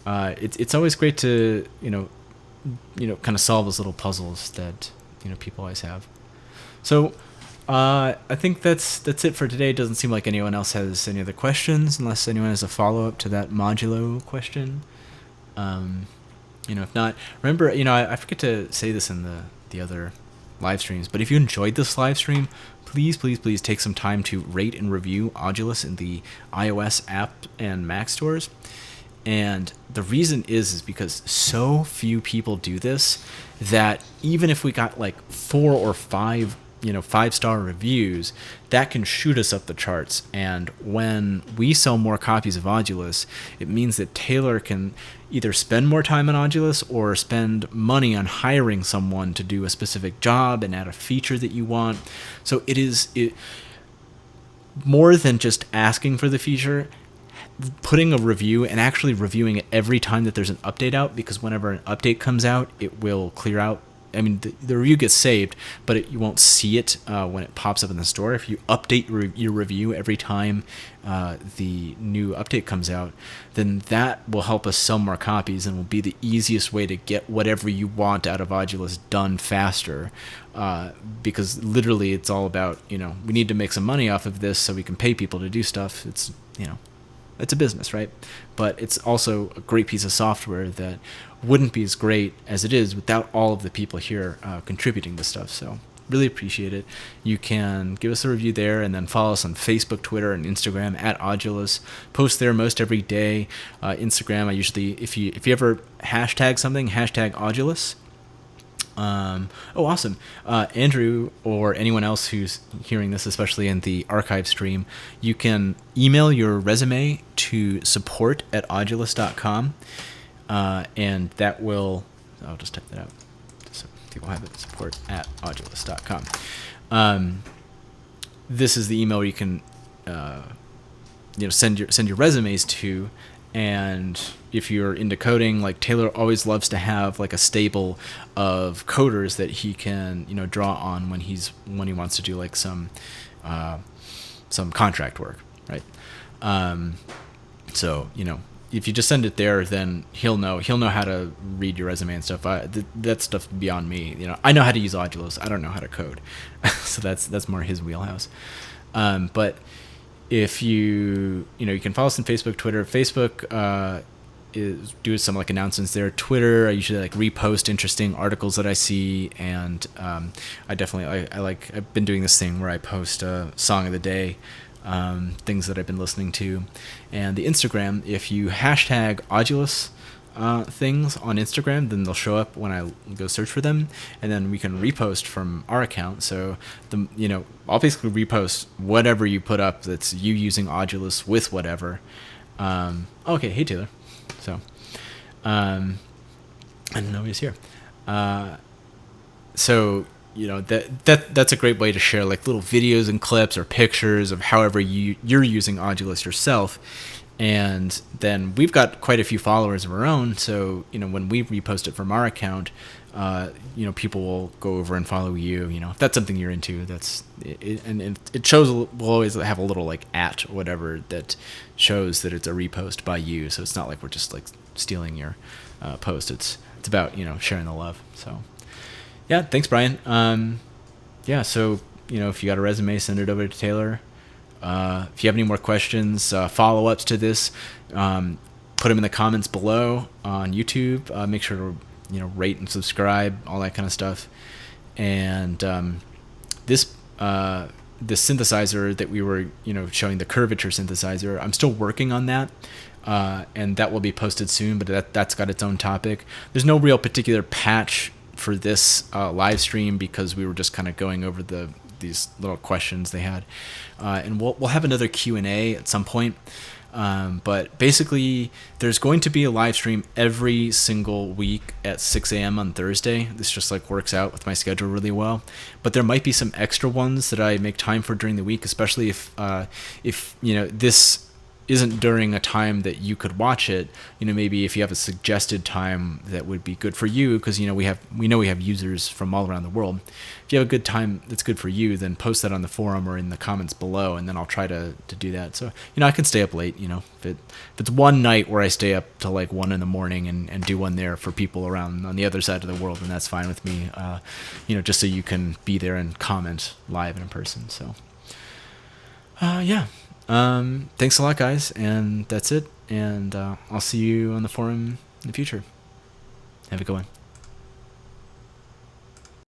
it's always great to kind of solve those little puzzles that people always have. So I think that's it for today. It doesn't seem like anyone else has any other questions, unless anyone has a follow-up to that modulo question. If not, remember, I forget to say this in the other live streams, but if you enjoyed this live stream, please take some time to rate and review Audulus in the iOS app and Mac stores. And the reason is because so few people do this, that even if we got like 4 or 5 5-star reviews, that can shoot us up the charts. And when we sell more copies of Audulus, it means that Taylor can either spend more time on Audulus or spend money on hiring someone to do a specific job and add a feature that you want. So it more than just asking for the feature, putting a review and actually reviewing it every time that there's an update out, because whenever an update comes out, it will clear out I mean, the review gets saved, but you won't see it when it pops up in the store. If you update your review every time the new update comes out, then that will help us sell more copies and will be the easiest way to get whatever you want out of Audulus done faster. Because literally, it's all about, we need to make some money off of this so we can pay people to do stuff. It's it's a business, right? But it's also a great piece of software that wouldn't be as great as it is without all of the people here contributing to stuff. So really appreciate it. You can give us a review there, and then follow us on Facebook, Twitter, and Instagram at Audulus. Post there most every day. Instagram, I usually, if you ever hashtag something, hashtag Audulus. Awesome. Andrew, or anyone else who's hearing this, especially in the archive stream, you can email your resume to support@audulus.com, and that will, I'll just type that out so people have it, support@audulus.com. This is the email you can send your resumes to. And if you're into coding, like Taylor always loves to have like a stable of coders that he can draw on when he wants to do like some contract work, right? So if you just send it there, then he'll know how to read your resume and stuff. That stuff beyond me. I know how to use Audulus. I don't know how to code, so that's more his wheelhouse. But if you can follow us on Facebook, Twitter. Facebook is do some like announcements there. Twitter, I usually like repost interesting articles that I see, and I've been doing this thing where I post a song of the day, things that I've been listening to. And the Instagram, if you hashtag Audulus things on Instagram, then they'll show up when I go search for them, and then we can repost from our account. So I'll basically repost whatever you put up that's you using Audulus with whatever. Okay, hey Taylor. So and nobody's here. So that's a great way to share like little videos and clips or pictures of however you're using Audulus yourself. And then we've got quite a few followers of our own, so when we repost it from our account, people will go over and follow you. If that's something you're into, that's it, and it shows. We'll always have a little like @ or whatever that shows that it's a repost by you. So it's not like we're just like stealing your post. It's about sharing the love. So yeah, thanks, Brian. So if you got a resume, send it over to Taylor. If you have any more questions, follow-ups to this, put them in the comments below on YouTube. Make sure to rate and subscribe, all that kind of stuff. And this synthesizer that we were showing, the Curvature synthesizer, I'm still working on that, and that will be posted soon. But that's got its own topic. There's no real particular patch for this live stream because we were just kind of going over these little questions they had, and we'll have another Q&A at some point. But basically, there's going to be a live stream every single week at 6 a.m. on Thursday. This just like works out with my schedule really well. But there might be some extra ones that I make time for during the week, especially if this isn't during a time that you could watch it. Maybe if you have a suggested time that would be good for you, because we know we have users from all around the world. If you have a good time that's good for you, then post that on the forum or in the comments below, and then I'll try to do that. So I can stay up late. If it's one night where I stay up till like 1 a.m. and do one there for people around on the other side of the world, then that's fine with me. Just so you can be there and comment live and in person. So thanks a lot, guys, and that's it. And I'll see you on the forum in the future. Have a good one.